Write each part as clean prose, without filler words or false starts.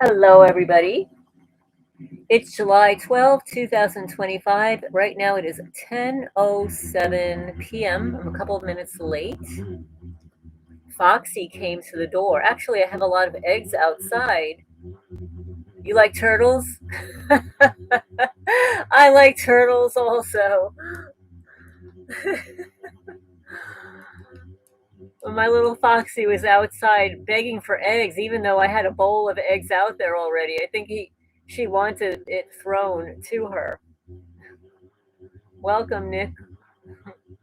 Hello, everybody. It's July 12th, 2025. Right now it is 10:07 p.m. I'm a couple of minutes late. Foxy came to the door. Actually, I have a lot of eggs outside. You like turtles? I like turtles also. My little Foxy was outside begging for eggs, even though I had a bowl of eggs out there already. I think she wanted it thrown to her. Welcome, Nick.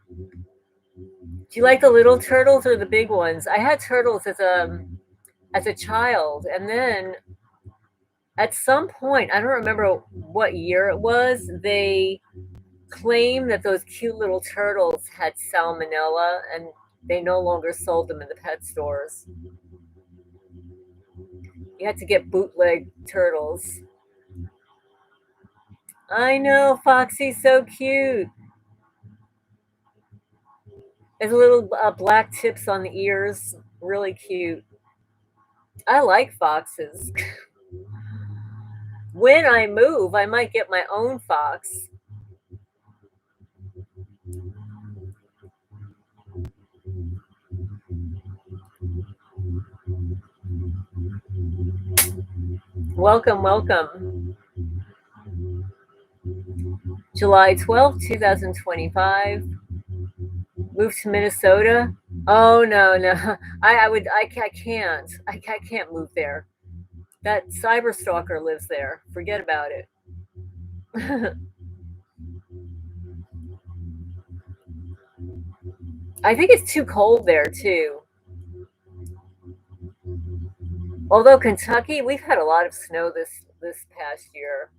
Do you like the little turtles or the big ones? I had turtles as a child, and then at some point, I don't remember what year it was, they claimed that those cute little turtles had salmonella, and they no longer sold them in the pet stores. You had to get bootleg turtles. I know, Foxy's so cute. There's little black tips on the ears, really cute. I like foxes. When I move, I might get my own fox. Welcome, welcome. July 12th, 2025. Moved to Minnesota. Oh, no, no. I can't. I can't move there. That cyber stalker lives there. Forget about it. I think it's too cold there, too. Although Kentucky, we've had a lot of snow this past year.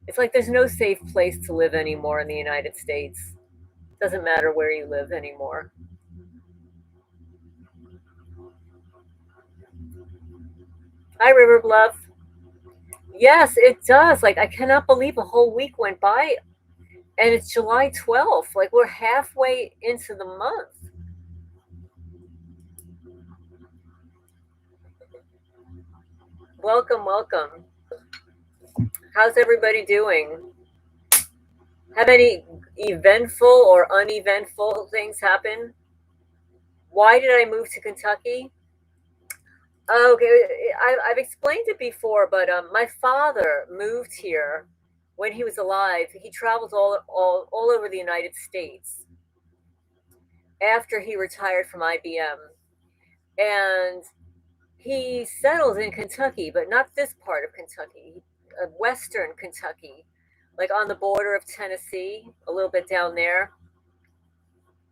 It's like there's no safe place to live anymore in the United States. Doesn't matter where you live anymore. Hi, River Bluff. Yes, it does. Like, I cannot believe a whole week went by and it's July 12th. Like, we're halfway into the month. Welcome, welcome. How's everybody doing? Have any eventful or uneventful things happen? Why did I move to Kentucky? Okay, I've explained it before, but my father moved here when he was alive. He traveled all over the United States after he retired from IBM. And he settled in Kentucky, but not this part of Kentucky, western Kentucky, like on the border of Tennessee, a little bit down there.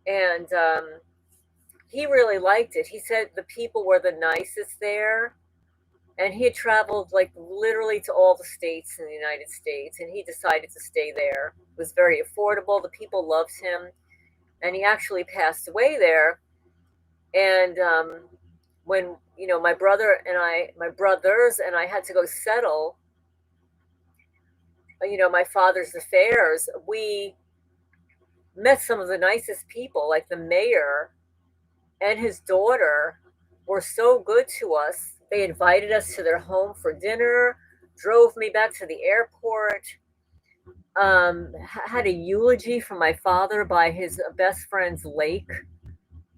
And he really liked it. He said the people were the nicest there. And he had traveled like literally to all the states in the United States, and he decided to stay there. It was very affordable. The people loved him, and he actually passed away there. And when my brothers and I had to go settle, my father's affairs, we met some of the nicest people, like the mayor and his daughter were so good to us. They invited us to their home for dinner, drove me back to the airport, had a eulogy for my father by his best friend's lake,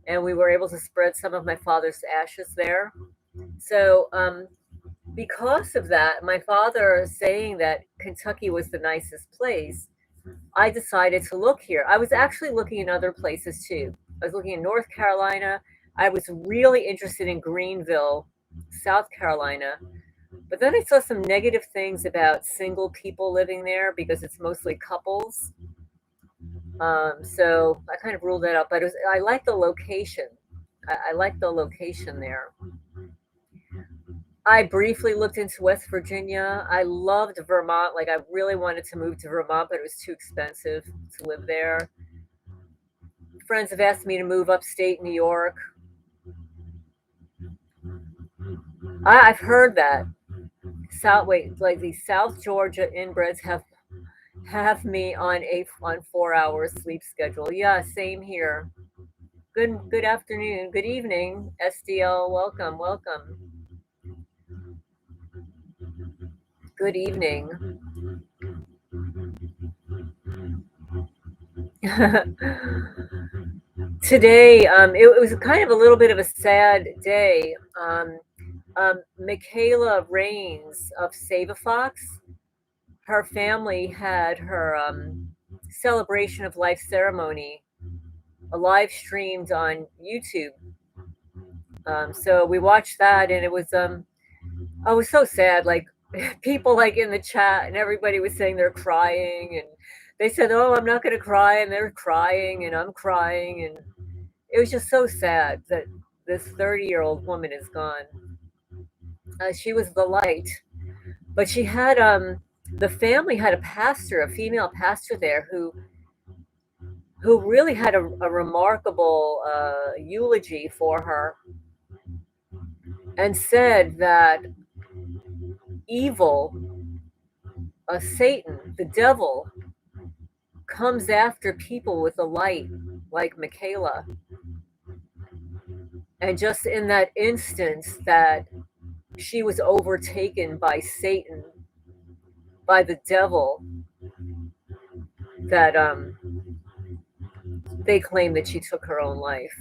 and we were able to spread some of my father's ashes there. So, because of that, my father saying that Kentucky was the nicest place, I decided to look here. I was actually looking in other places too. I was looking in North Carolina. I was really interested in Greenville, South Carolina. But then I saw some negative things about single people living there because it's mostly couples. So I kind of ruled that out. But I like the location. I like the location there. I briefly looked into West Virginia. I loved Vermont. Like, I really wanted to move to Vermont, but it was too expensive to live there. Friends have asked me to move upstate New York. I've heard that. Like the South Georgia inbreds have me on 4 hour sleep schedule. Yeah, same here. Good afternoon. Good evening, SDL. Welcome, welcome. Good evening. Today, it was kind of a little bit of a sad day. Michaela Raines of SaveAfox, her family had her celebration of life ceremony live streamed on YouTube. So we watched that, and it was I was so sad. Like people like in the chat, and everybody was saying they're crying, and they said, "Oh, I'm not going to cry," and they're crying, and I'm crying, and it was just so sad that this 30-year-old woman is gone. She was the light, but she had the family had a pastor, a female pastor there who really had a remarkable eulogy for her, and said that evil, Satan, the devil, comes after people with a light like Michaela. And just in that instance that she was overtaken by Satan, by the devil, that they claim that she took her own life.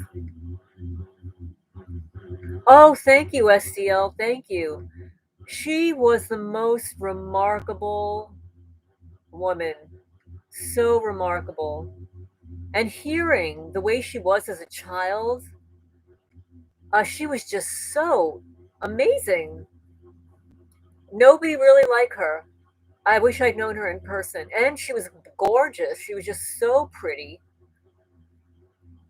Oh, thank you, SDL. Thank you. She was the most remarkable woman. So remarkable. And hearing the way she was as a child, she was just so amazing. Nobody really liked her. I wish I'd known her in person. And she was gorgeous. She was just so pretty.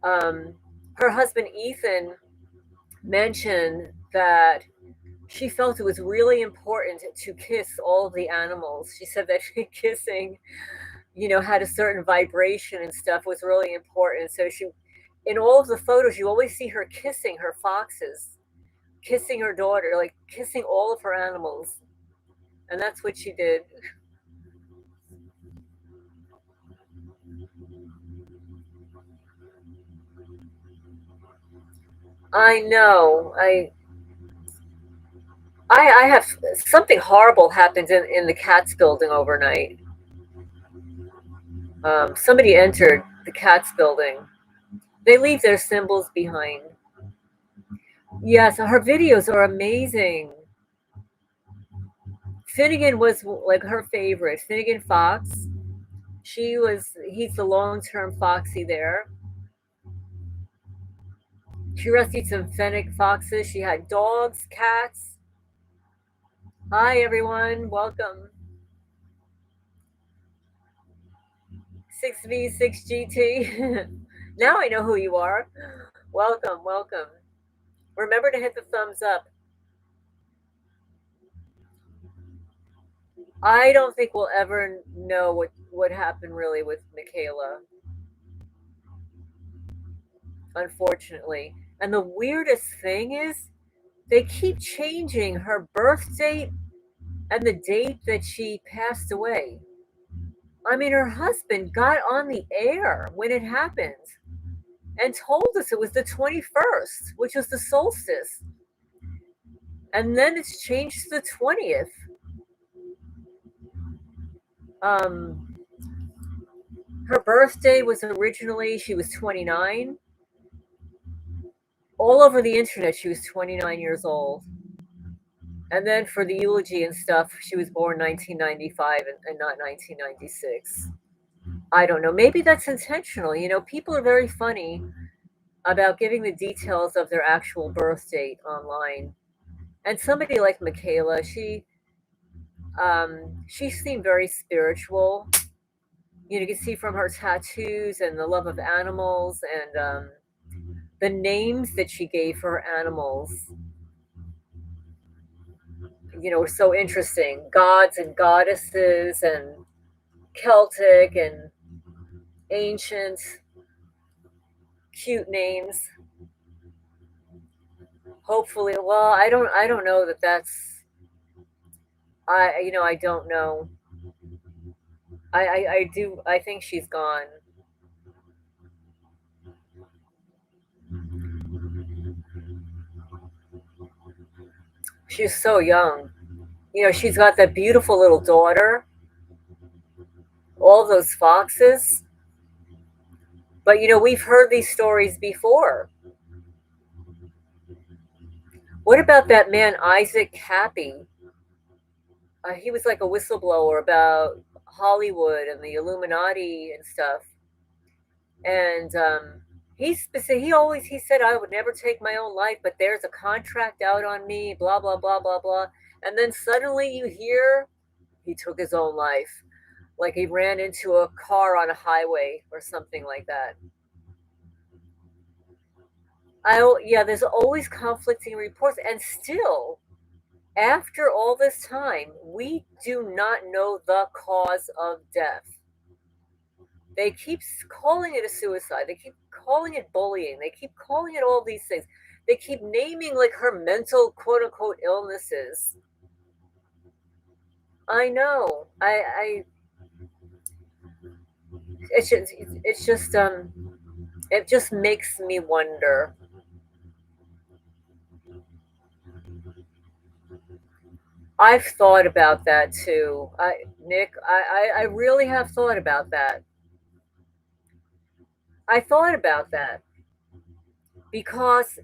Her husband, Ethan, mentioned that she felt it was really important to kiss all of the animals. She said that kissing, had a certain vibration and stuff, was really important. So in all of the photos, you always see her kissing her foxes, kissing her daughter, like kissing all of her animals. And that's what she did. I know. I have something horrible happened in the Cats building overnight. Somebody entered the Cats building. They leave their symbols behind. Yes, her videos are amazing. Finnegan was like her favorite. Finnegan Fox. He's the long-term Foxy there. She rescued some fennec foxes. She had dogs, cats. Hi, everyone. Welcome. 6V6GT. Now I know who you are. Welcome, welcome. Remember to hit the thumbs up. I don't think we'll ever know what happened really with Michaela, unfortunately. And the weirdest thing is they keep changing her birth date and the date that she passed away. I mean, her husband got on the air when it happened and told us it was the 21st, which was the solstice. And then it's changed to the 20th. Her birthday was originally, she was 29. All over the internet, she was 29 years old. And then for the eulogy and stuff, she was born 1995 and not 1996. I don't know. Maybe that's intentional. People are very funny about giving the details of their actual birth date online. And somebody like Michaela, she seemed very spiritual. You can see from her tattoos and the love of animals and the names that she gave for her animals, were so interesting. Gods and goddesses and Celtic and ancient, cute names. Hopefully, well, I don't know that that's, I don't know. I think she's gone. She's so young. She's got that beautiful little daughter, all those foxes. But we've heard these stories before. What about that man, Isaac Cappy? He was like a whistleblower about Hollywood and the Illuminati and stuff. And he said I would never take my own life, but there's a contract out on me, blah blah blah blah blah. And then suddenly you hear he took his own life, like he ran into a car on a highway or something like that. Yeah, there's always conflicting reports, and still, after all this time, we do not know the cause of death. They keep calling it a suicide. They keep calling it bullying. They keep calling it all these things. They keep naming like her mental quote unquote illnesses. I know. It's just it just makes me wonder. I've thought about that too. Nick, I really have thought about that. I thought about that because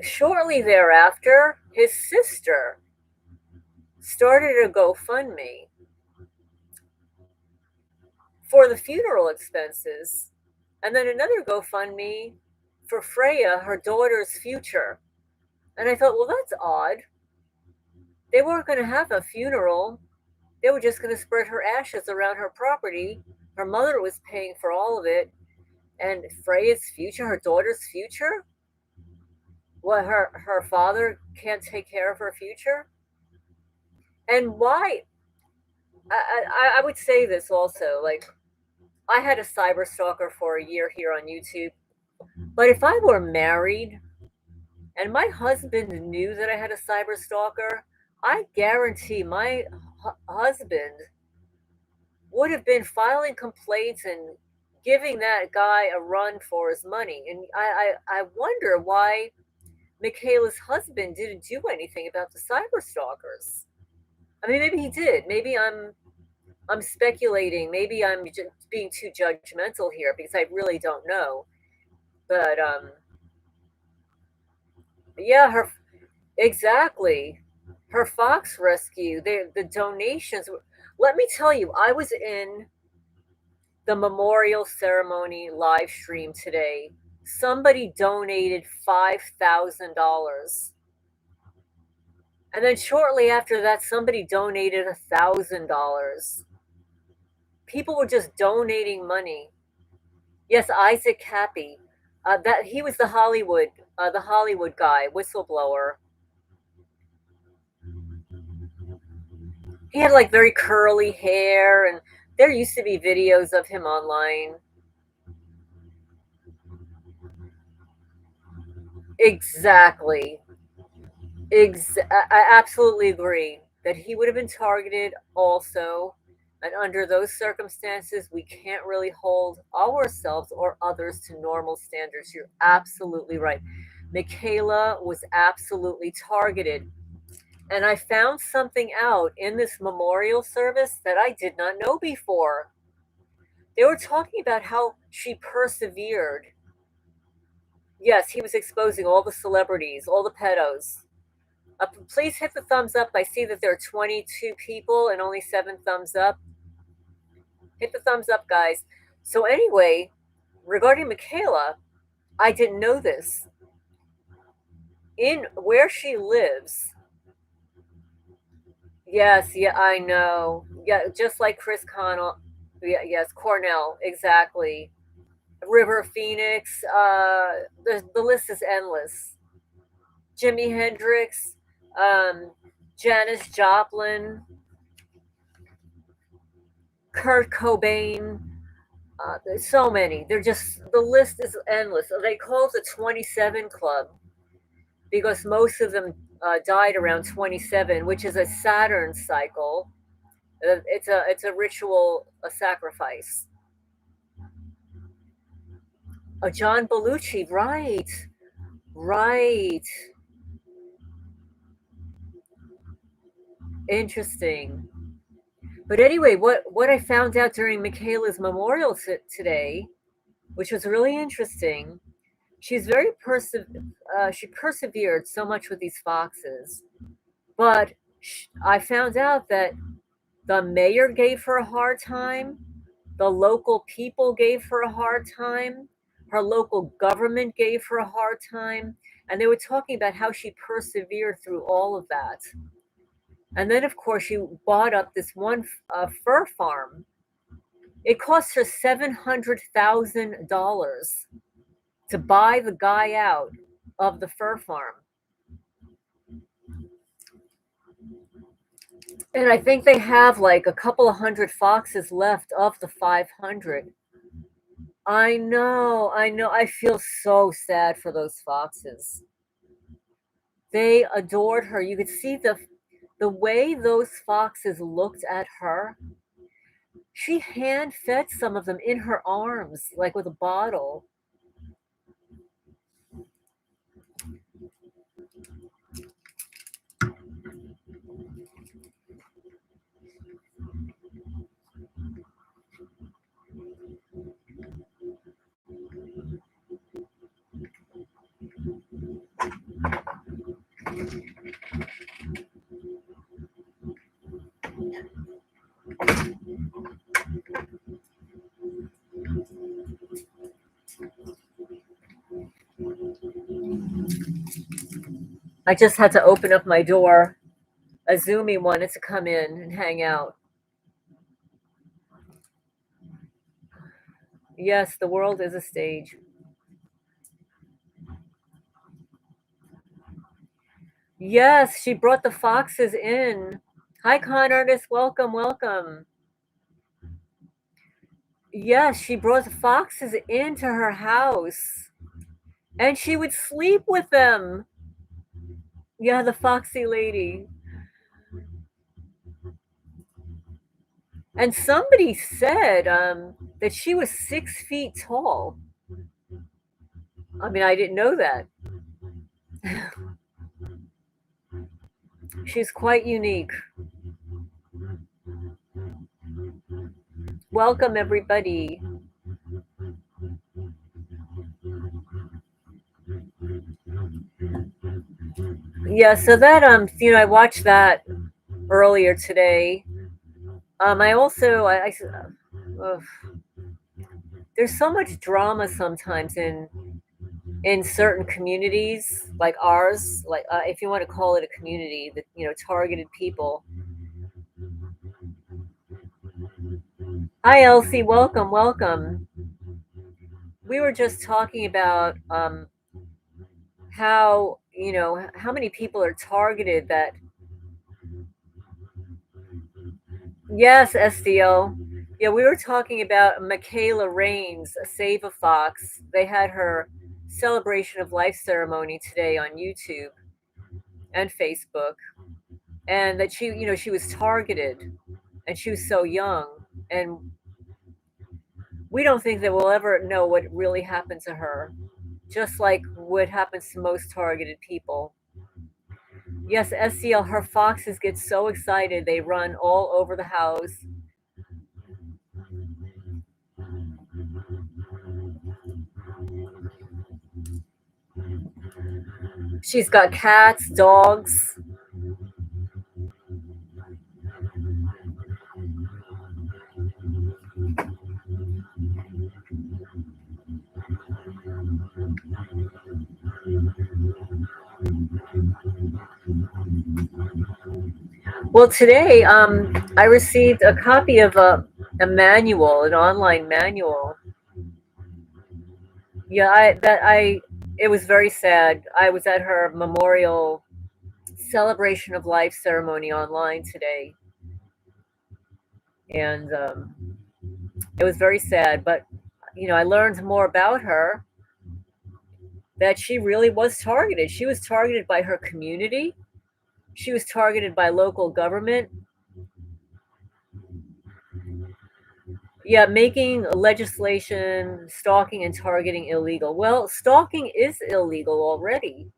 shortly thereafter, his sister started a GoFundMe for the funeral expenses, and then another GoFundMe for Freya, her daughter's future. And I thought, well, that's odd. They weren't going to have a funeral. They were just going to spread her ashes around her property. Her mother was paying for all of it. And Freya's future, her daughter's future? What, her father can't take care of her future? And why? I would say this also. Like, I had a cyber stalker for a year here on YouTube. But if I were married and my husband knew that I had a cyber stalker, I guarantee my husband would have been filing complaints and giving that guy a run for his money. And I wonder why Michaela's husband didn't do anything about the cyber stalkers. I mean, maybe he did. Maybe I'm speculating. Maybe I'm just being too judgmental here because I really don't know. But yeah, exactly. Her fox rescue, the donations. Let me tell you, I was in the memorial ceremony live stream today. Somebody donated $5,000. And then shortly after that, somebody donated $1,000. People were just donating money. Yes, Isaac Cappy. That he was the Hollywood guy, whistleblower. He had like very curly hair, and there used to be videos of him online. Exactly. I absolutely agree that he would have been targeted also. And under those circumstances, we can't really hold ourselves or others to normal standards. You're absolutely right. Michaela was absolutely targeted. And I found something out in this memorial service that I did not know before. They were talking about how she persevered. Yes, he was exposing all the celebrities, all the pedos. Please hit the thumbs up. I see that there are 22 people and only 7 thumbs up. Hit the thumbs up, guys. So, anyway, regarding Michaela, I didn't know this. In where she lives, yes, yeah, I know. Yeah, just like Chris Connell. Yeah, yes, Cornell, exactly. River Phoenix. The list is endless. Jimi Hendrix, Janis Joplin, Kurt Cobain. There's so many. The list is endless. They call it the 27 Club because most of them died around 27, which is a Saturn cycle. It's a ritual, a sacrifice. John Belushi, right, right. Interesting. But anyway, what I found out during Michaela's memorial today, which was really interesting, she's very she persevered so much with these foxes. But I found out that the mayor gave her a hard time, the local people gave her a hard time, her local government gave her a hard time, and they were talking about how she persevered through all of that. And then, of course, she bought up this one fur farm. It cost her $700,000 to buy the guy out of the fur farm. And I think they have like a couple of hundred foxes left of the 500. I know, I know. I feel so sad for those foxes. They adored her. You could see the way those foxes looked at her. She hand fed some of them in her arms, like with a bottle. I just had to open up my door. Azumi wanted to come in and hang out. Yes, the world is a stage. Yes, she brought the foxes in. Hi, con artist. Welcome, welcome. Yes, she brought the foxes into her house and she would sleep with them. Yeah, the foxy lady. And somebody said that she was 6 feet tall. I mean, I didn't know that. She's quite unique. Welcome, everybody. Yeah, so that I watched that earlier today. I also uh, there's so much drama sometimes in certain communities like ours, like if you want to call it a community, that targeted people. Hi, Elsie. Welcome, welcome. We were just talking about how how many people are targeted. That yes, SDO. Yeah, we were talking about Michaela Reigns, SaveAfox. They had her celebration of life ceremony today on YouTube and Facebook, and that she was targeted, and she was so young, and we don't think that we'll ever know what really happened to her, just like what happens to most targeted people. Yes, SCL, her foxes get so excited they run all over the house. She's got cats, dogs. Well, today I received a copy of a manual, an online manual. Yeah, it was very sad. I was at her memorial celebration of life ceremony online today, and it was very sad. But I learned more about her, that she really was targeted. She was targeted by her community. She was targeted by local government. Yeah, making legislation, stalking and targeting illegal. Well, stalking is illegal already.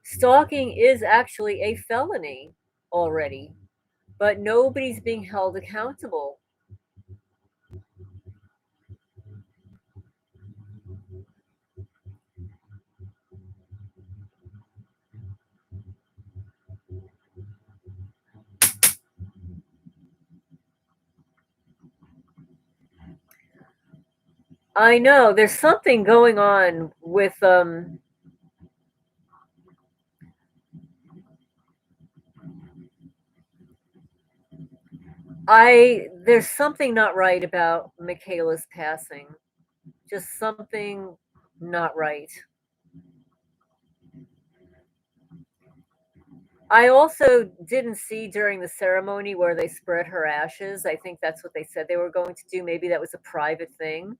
Stalking is actually a felony. already, but nobody's being held accountable. I know there's something going on with there's something not right about Michaela's passing. Just something not right. I also didn't see during the ceremony where they spread her ashes. I think that's what they said they were going to do. Maybe that was a private thing.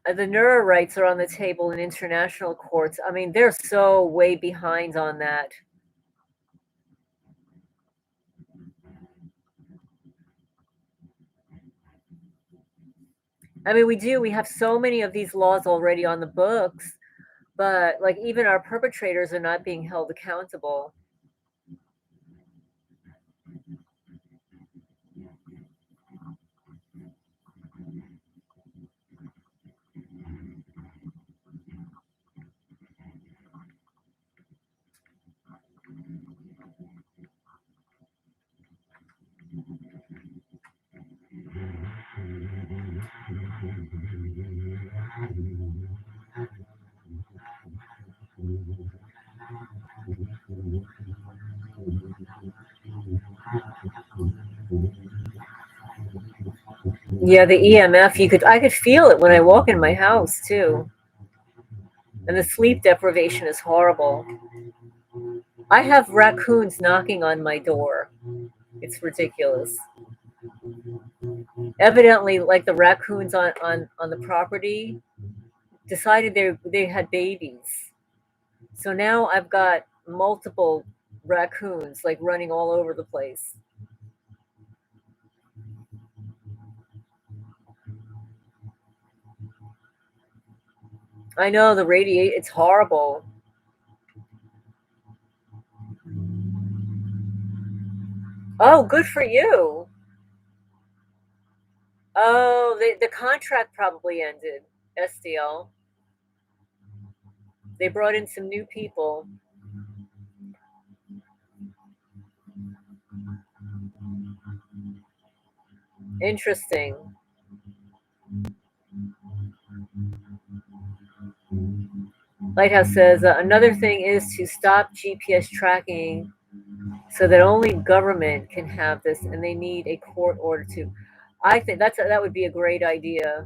The Nura rights are on the table in international courts. I mean, they're so way behind on that. I mean, we have so many of these laws already on the books, but like even our perpetrators are not being held accountable. Yeah, the EMF, I could feel it when I walk in my house too. And the sleep deprivation is horrible. I have raccoons knocking on my door. It's ridiculous. Evidently, like the raccoons on the property decided they had babies. So now I've got multiple raccoons like running all over the place. I know the radiate, it's horrible. Oh, good for you. Oh, the contract probably ended. SDL. They brought in some new people. Interesting. Lighthouse says another thing is to stop GPS tracking so that only government can have this, and they need a court order to. I think that would be a great idea.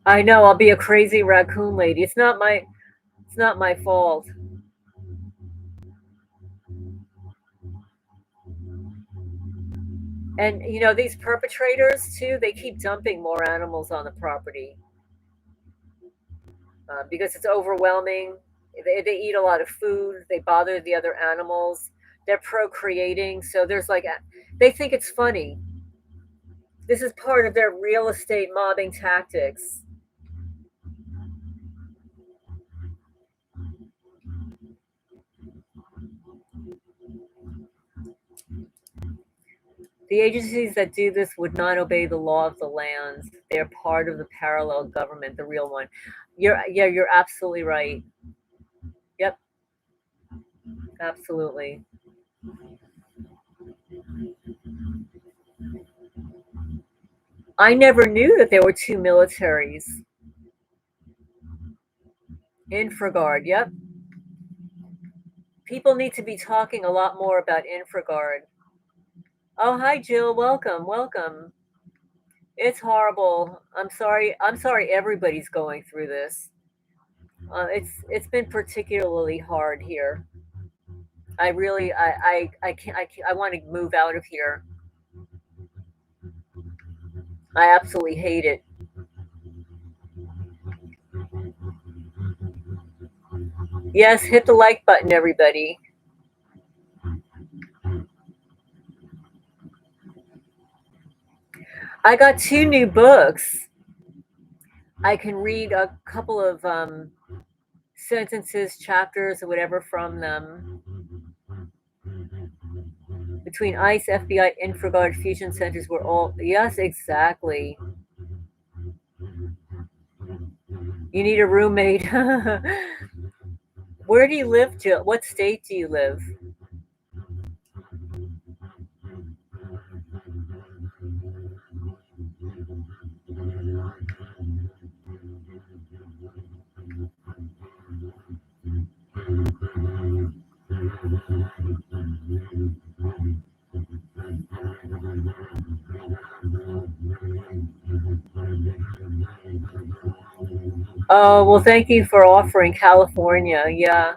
I know I'll be a crazy raccoon lady. It's not my fault. And you know these perpetrators too. They keep dumping more animals on the property because it's overwhelming. They eat a lot of food. They bother the other animals. They're procreating, so there's like they think it's funny. This is part of their real estate mobbing tactics. The agencies that do this would not obey the law of the land. They're part of the parallel government, the real one. You're absolutely right. Yep, absolutely. I never knew that there were two militaries. Infraguard, yep. People need to be talking a lot more about Infraguard. Oh, hi Jill, welcome, welcome. It's horrible. I'm sorry. I'm sorry everybody's going through this. It's been particularly hard here. I really I want to move out of here. I absolutely hate it. Yes, hit the like button, everybody. I got 2 new books. I can read a couple of sentences, chapters, or whatever from them. Between ICE, FBI, InfraGard, fusion centers were all. Yes, exactly. You need a roommate. Where do you live, Jill? What state do you live? Oh, well, thank you for offering California. Yeah.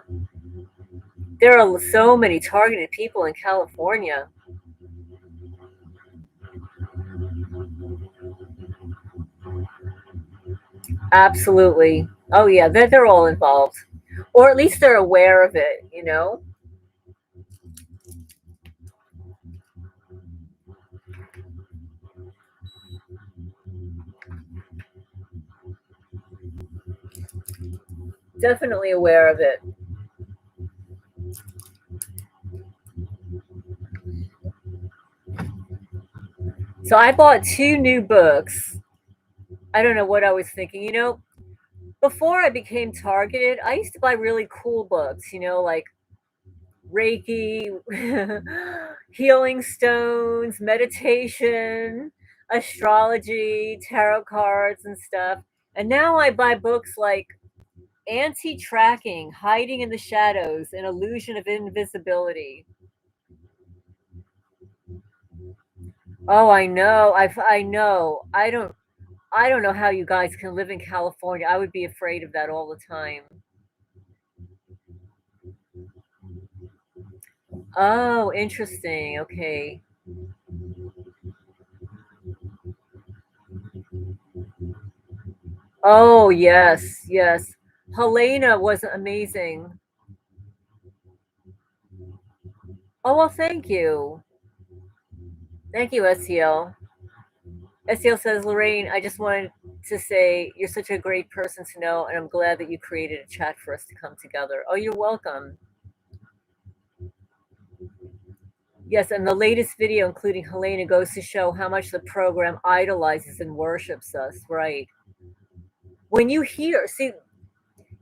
There are so many targeted people in California. Absolutely. Oh, yeah, they're all involved. Or at least they're aware of it, you know? Definitely aware of it. So I bought 2 new books. I don't know what I was thinking. Before I became targeted, I used to buy really cool books, like Reiki, healing stones, meditation, astrology, tarot cards, and stuff. And now I buy books like Anti Tracking, Hiding in the Shadows, An Illusion of Invisibility. Oh, I know. I know. I don't know how you guys can live in California. I would be afraid of that all the time. Oh, interesting. Okay. Oh, yes, yes. Helena was amazing. Oh, well, thank you. Thank you, SEL. SEL says, Lorraine, I just wanted to say you're such a great person to know, and I'm glad that you created a chat for us to come together. Oh, you're welcome. Yes, and the latest video, including Helena, goes to show how much the program idolizes and worships us, right? When you hear, see,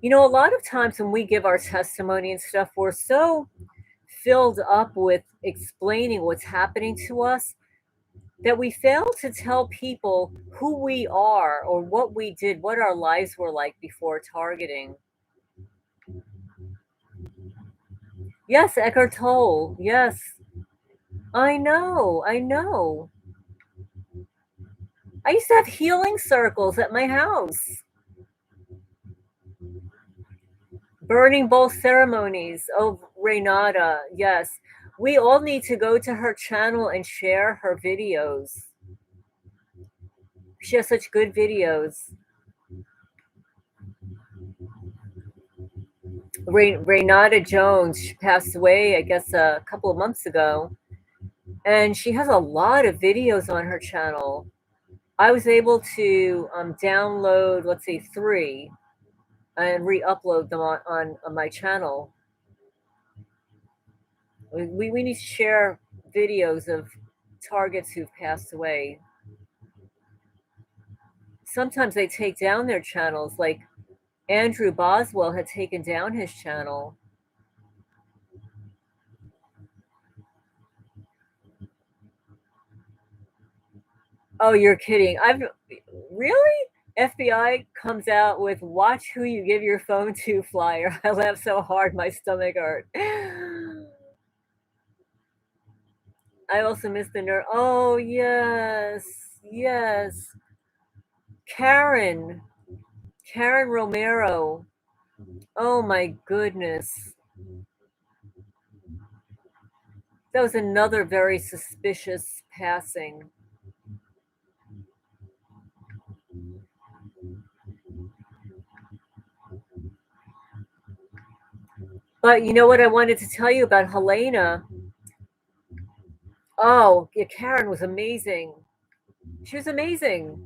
a lot of times when we give our testimony and stuff, we're so filled up with explaining what's happening to us that we fail to tell people who we are or what we did, what our lives were like before targeting. Yes, Eckhart Tolle. Yes, I know. I know. I used to have healing circles at my house, burning bowl ceremonies. Oh, Renata. Yes. We all need to go to her channel and share her videos. She has such good videos. Renata Jones, she passed away, I guess, a couple of months ago. And she has a lot of videos on her channel. I was able to download, let's see, 3 and re-upload them on my channel. We need to share videos of targets who've passed away. Sometimes they take down their channels, like Andrew Boswell had taken down his channel. Oh, you're kidding. I've really? FBI comes out with "Watch who you give your phone to" flyer. I laughed so hard my stomach hurt. I also missed the nerd. Oh, yes. Yes. Karen. Karen Romero. Oh my goodness. That was another very suspicious passing. But you know what I wanted to tell you about Helena? Oh, yeah, Karen was amazing. She was amazing.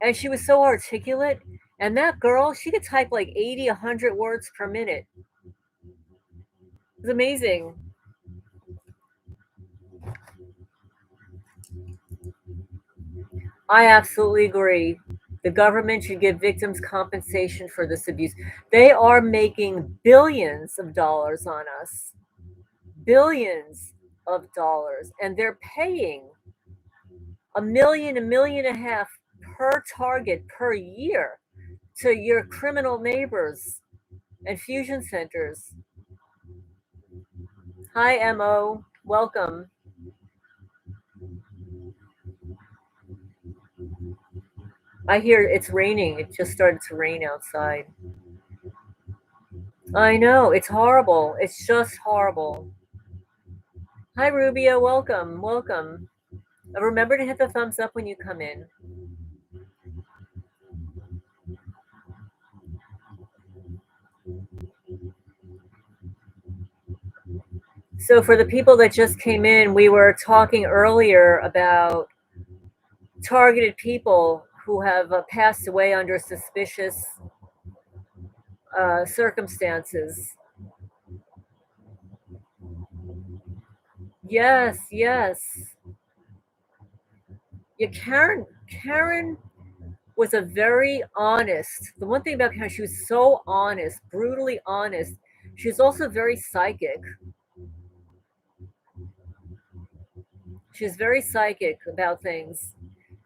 And she was so articulate. And that girl, she could type like 80, 100 words per minute. It was amazing. I absolutely agree. The government should give victims compensation for this abuse. They are making billions of dollars on us. Billions of dollars. And they're paying a million and a half per target per year to your criminal neighbors and fusion centers. Hi, Mo. Welcome. I hear it's raining. It just started to rain outside. I know. It's horrible. It's just horrible. Hi, Rubio. Welcome. Welcome. Remember to hit the thumbs up when you come in. So, for the people that just came in, we were talking earlier about targeted people who have passed away under suspicious circumstances. Yes, yes. Yeah, Karen was a very honest. The one thing about Karen, she was so honest, brutally honest. She was also very psychic. She was very psychic about things.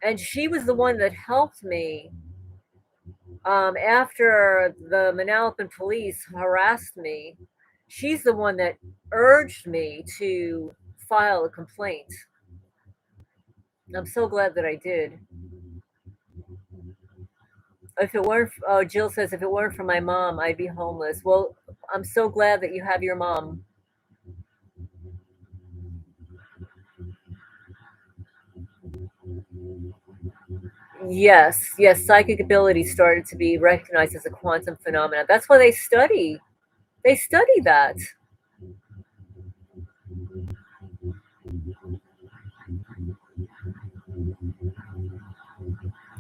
And she was the one that helped me after the Manalapan police harassed me. She's the one that urged me to file a complaint. I'm so glad that I did. If it weren't, oh, Jill says, if it weren't for my mom, I'd be homeless. Well, I'm so glad that you have your mom. Yes, yes, psychic ability started to be recognized as a quantum phenomenon. That's why they study. They study that.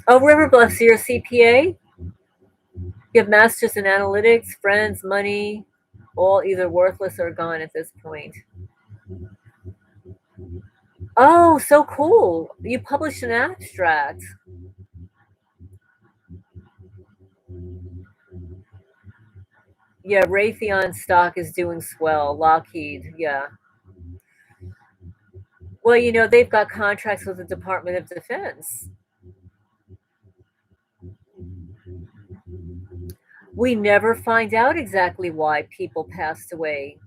Oh, River Bluff, so you're a CPA? You have masters in analytics, friends, money, all either worthless or gone at this point. Oh, so cool. You published an abstract. Yeah, Raytheon stock is doing swell. Lockheed, yeah. Well, they've got contracts with the Department of Defense. We never find out exactly why people passed away.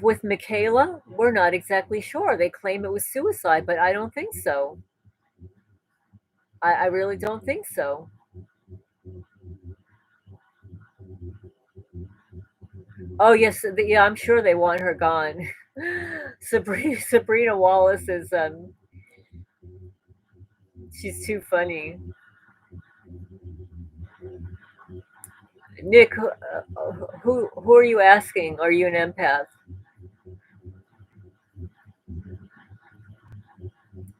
With Mikayla, we're not exactly sure. They claim it was suicide, but I don't think so. I really don't think so. Oh yes, yeah, I'm sure they want her gone. Sabrina Wallace is she's too funny. Nick, who are you asking? Are you an empath?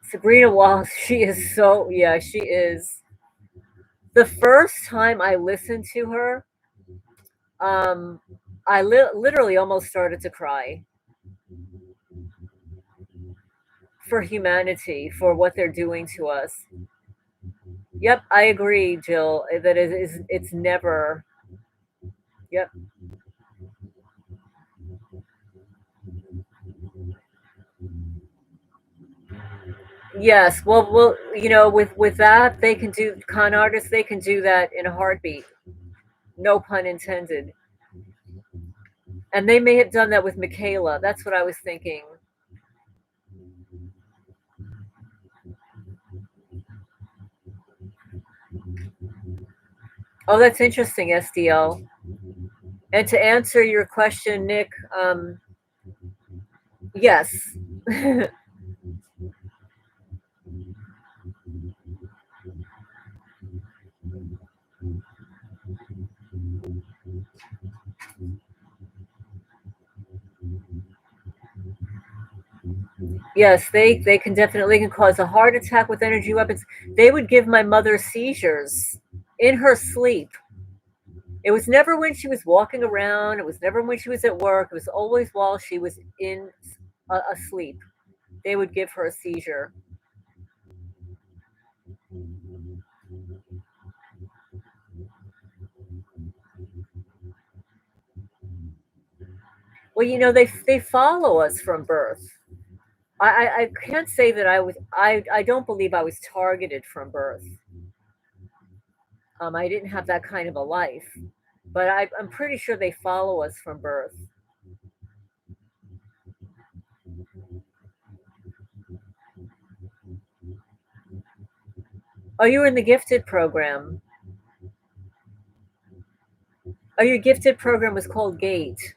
Sabrina Wallace, she is so, yeah, she is. The first time I listened to her, um, I literally almost started to cry for humanity, for what they're doing to us. Yep, I agree, Jill. That it's never. Yep. Yes. Well, with that, they can do con artists. They can do that in a heartbeat. No pun intended. And they may have done that with Michaela. That's what I was thinking. Oh, that's interesting, SDL. And to answer your question, Nick, yes. Yes, they can definitely cause a heart attack with energy weapons. They would give my mother seizures in her sleep. It was never when she was walking around. It was never when she was at work. It was always while she was in asleep. They would give her a seizure. Well, they follow us from birth. I can't say that I don't believe I was targeted from birth. I didn't have that kind of a life, but I'm pretty sure they follow us from birth. Oh, you were in the gifted program. Oh, your gifted program was called Gate.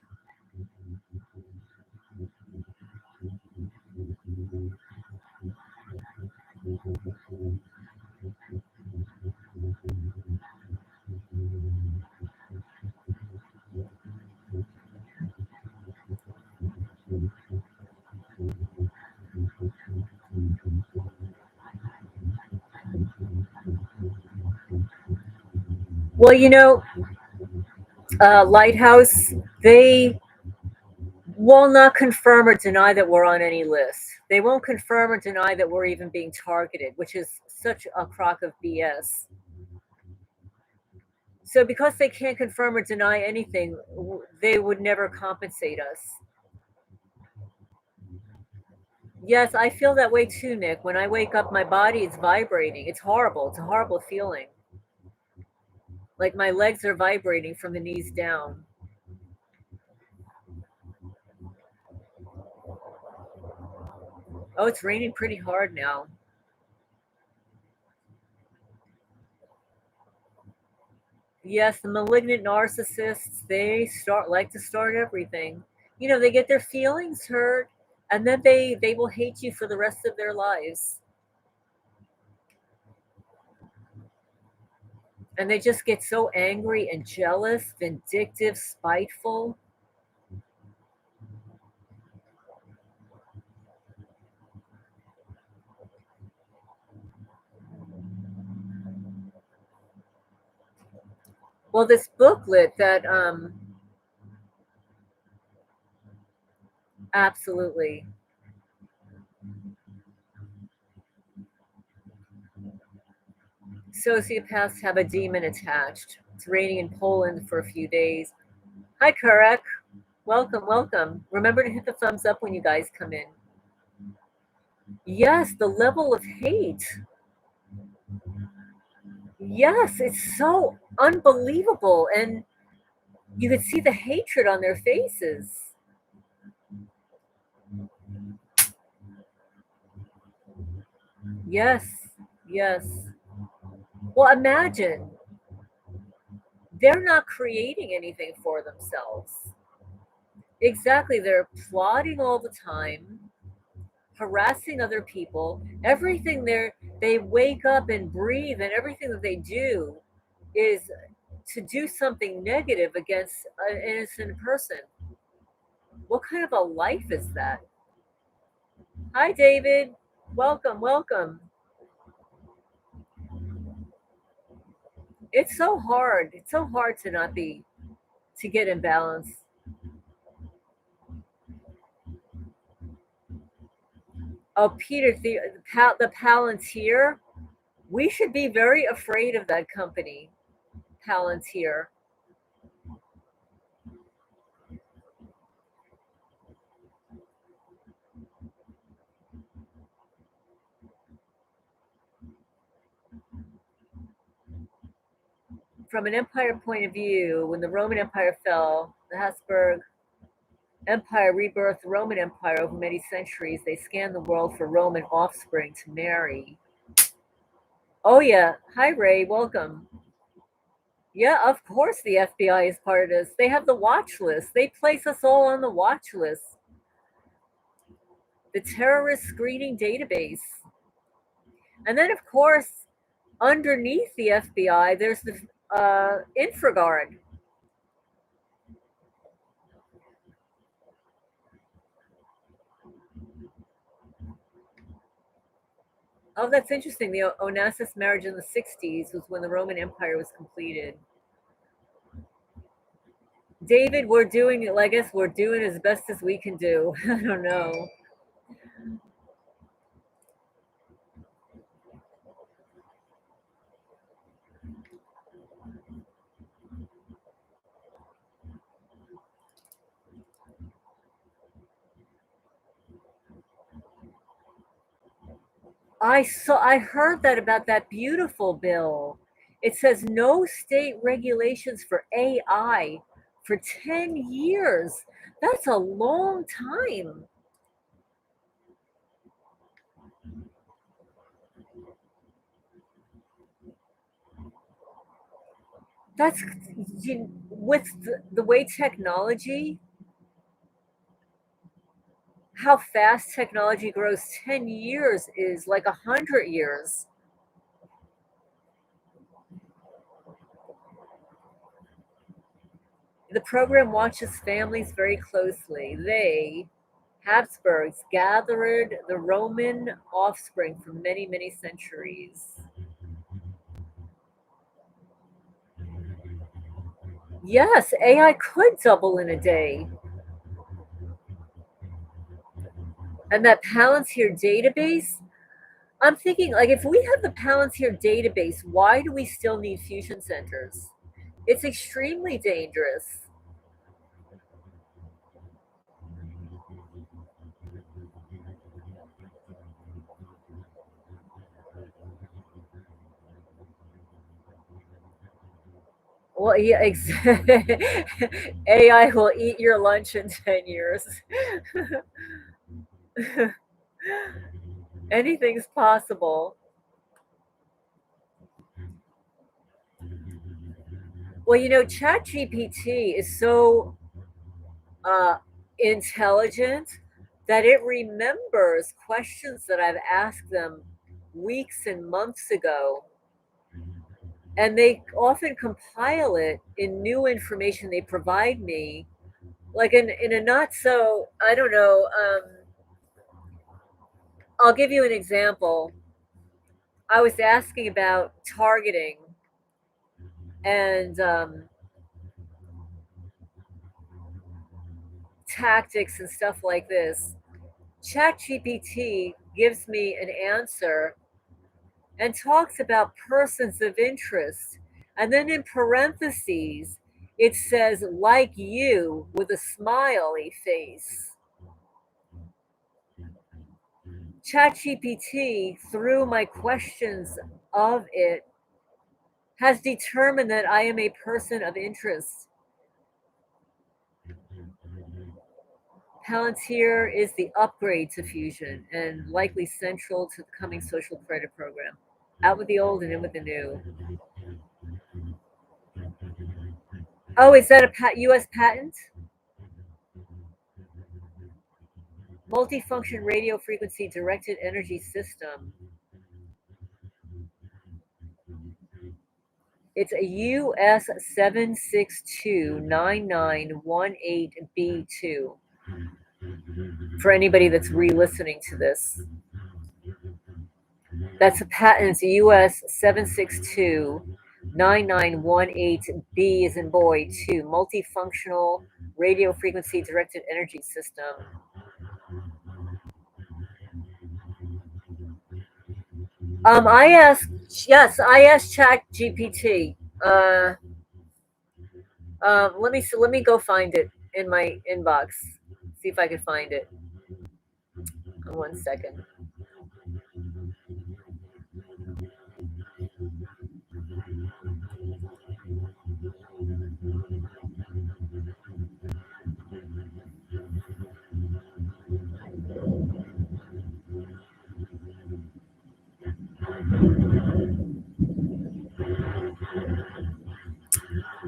Well, Lighthouse, they will not confirm or deny that we're on any list. They won't confirm or deny that we're even being targeted, which is such a crock of BS. So, because they can't confirm or deny anything, they would never compensate us. Yes, I feel that way too, Nick. When I wake up, my body is vibrating. It's horrible. It's a horrible feeling. Like my legs are vibrating from the knees down. Oh, it's raining pretty hard now. Yes, the malignant narcissists, they like to start everything. They get their feelings hurt and then they will hate you for the rest of their lives. And they just get so angry and jealous, vindictive, spiteful. Well, this booklet that absolutely. Sociopaths have a demon attached. It's raining in Poland for a few days. Hi, Kurek. Welcome, welcome. Remember to hit the thumbs up when you guys come in. Yes, the level of hate. Yes, it's so unbelievable. And you could see the hatred on their faces. Yes, yes. Well, imagine they're not creating anything for themselves. Exactly. They're plotting all the time, harassing other people. They wake up and breathe, and everything that they do is to do something negative against an innocent person. What kind of a life is that? Hi, David. Welcome, welcome. It's so hard. It's so hard to not be to get in balance. Oh, Peter, the Palantir. We should be very afraid of that company, Palantir. From an empire point of view, when the Roman Empire fell, the Habsburg Empire rebirthed the Roman Empire over many centuries. They scanned the world for Roman offspring to marry. Oh, yeah. Hi, Ray. Welcome. Yeah, of course the FBI is part of this. They have the watch list. They place us all on the watch list. The terrorist screening database. And then, of course, underneath the FBI, there's the infraguard. Oh, that's interesting. The Onassis marriage in the 60s was when the Roman Empire was completed. David, we're doing it. I guess we're doing as best as we can do. I don't know. I heard that about that beautiful bill. It says no state regulations for AI for 10 years. That's a long time. That's with the way technology, how fast technology grows, 10 years is like 100 years. The program watches families very closely. They, Habsburgs, gathered the Roman offspring for many, many centuries. Yes, AI could double in a day. And that Palantir database, I'm thinking, like, if we have the Palantir database, why do we still need fusion centers? It's extremely dangerous. Well, yeah, AI will eat your lunch in 10 years. Anything's possible. Well, ChatGPT is so uh, intelligent that it remembers questions that I've asked them weeks and months ago. And they often compile it in new information they provide me, like in a not so, I don't know. I'll give you an example. I was asking about targeting and tactics and stuff like this. ChatGPT gives me an answer and talks about persons of interest. And then in parentheses, it says, like you, with a smiley face. ChatGPT, through my questions of it, has determined that I am a person of interest. Palantir is the upgrade to Fusion and likely central to the coming social credit program. Out with the old and in with the new. Oh, is that a US patent? Multifunction radio frequency directed energy system. It's a US 7629918B2 for anybody that's re-listening to this. That's a patent. It's a US 7629918B as in boy 2, multifunctional radio frequency directed energy system. I asked Chat GPT. Let me go find it in my inbox. See if I can find it. 1 second.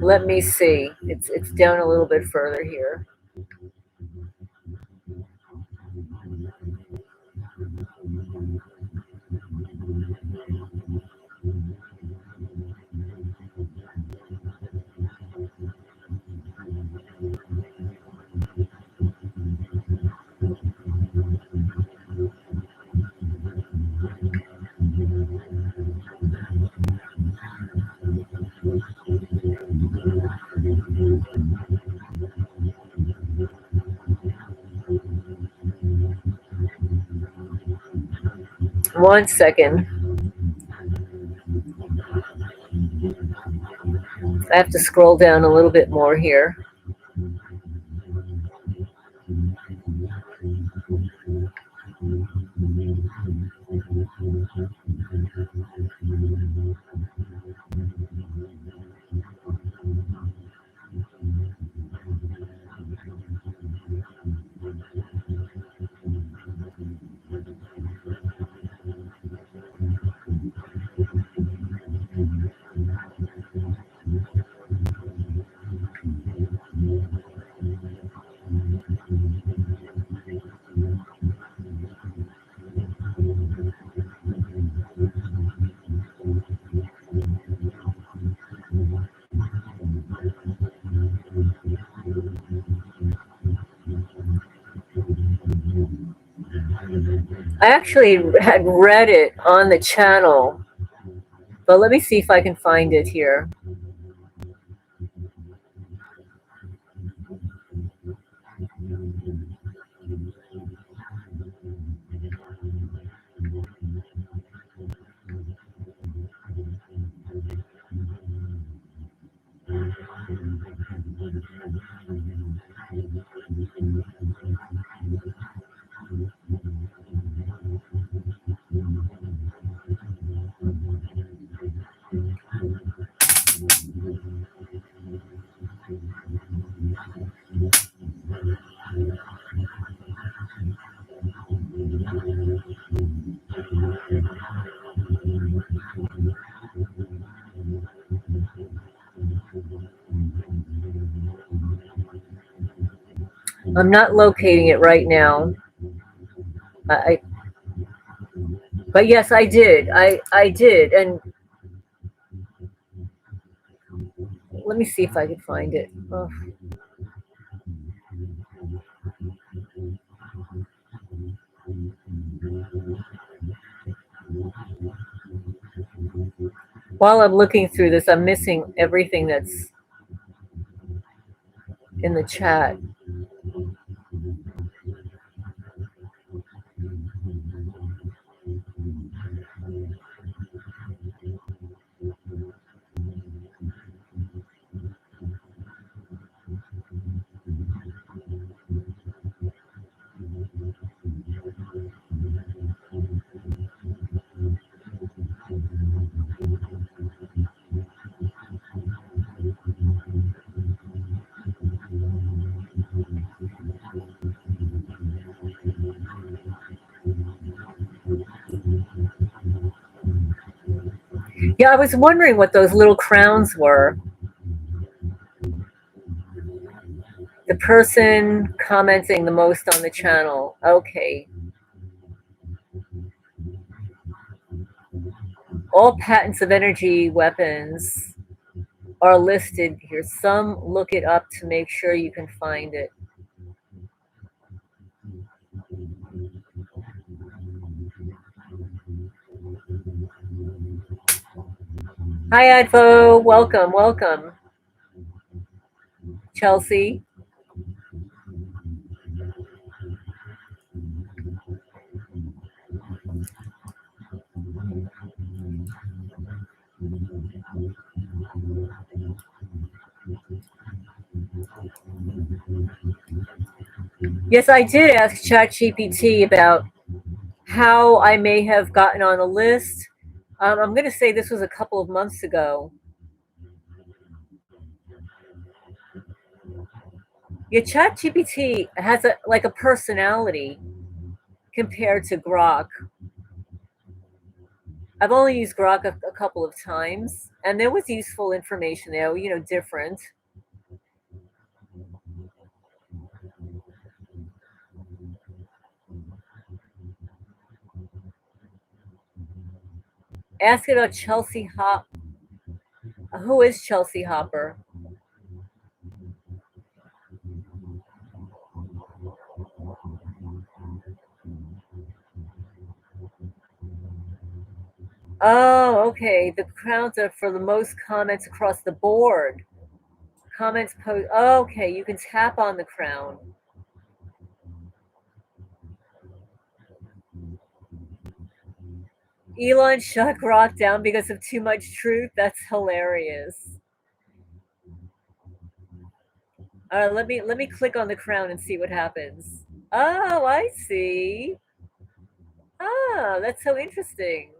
Let me see. It's down a little bit further here. 1 second. I have to scroll down a little bit more here. I actually had read it on the channel, but let me see if I can find it here. I'm not locating it right now. But yes, I did. I did. And let me see if I can find it. Oh. While I'm looking through this, I'm missing everything that's in the chat. Yeah, I was wondering what those little crowns were. The person commenting the most on the channel. Okay. All patents of energy weapons are listed here. Some look it up to make sure you can find it. Hi, Advo. Welcome, welcome. Chelsea. Yes, I did ask ChatGPT about how I may have gotten on a list. I'm going to say this was a couple of months ago. Your ChatGPT has a personality compared to Grok. I've only used Grok a couple of times, and there was useful information there, different. Ask it about Chelsea Hop. Who is Chelsea Hopper? Oh, okay. The crowns are for the most comments across the board. Comments post. Oh, okay, you can tap on the crown. Elon shut Grok down because of too much truth. That's hilarious. Let me click on the crown and see what happens. Oh, I see. Ah, that's so interesting.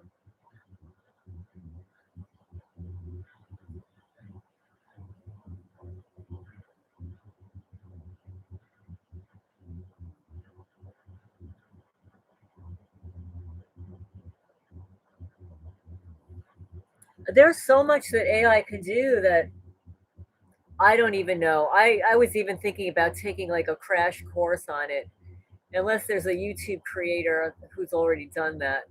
There's so much that AI can do that I don't even know. I was even thinking about taking like a crash course on it, unless there's a YouTube creator who's already done that.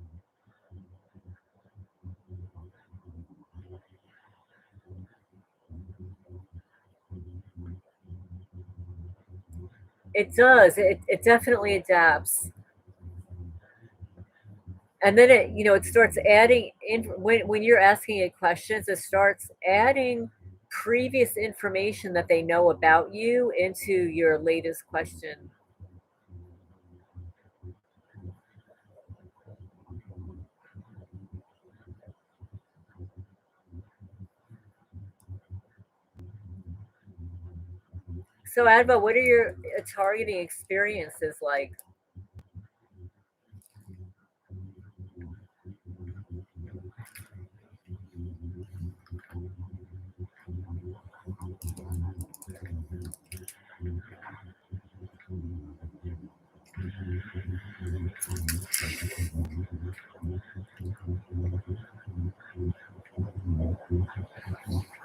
It does. It definitely adapts. And then it starts adding in when you're asking it questions, it starts adding previous information that they know about you into your latest question. So, Adva, what are your targeting experiences like?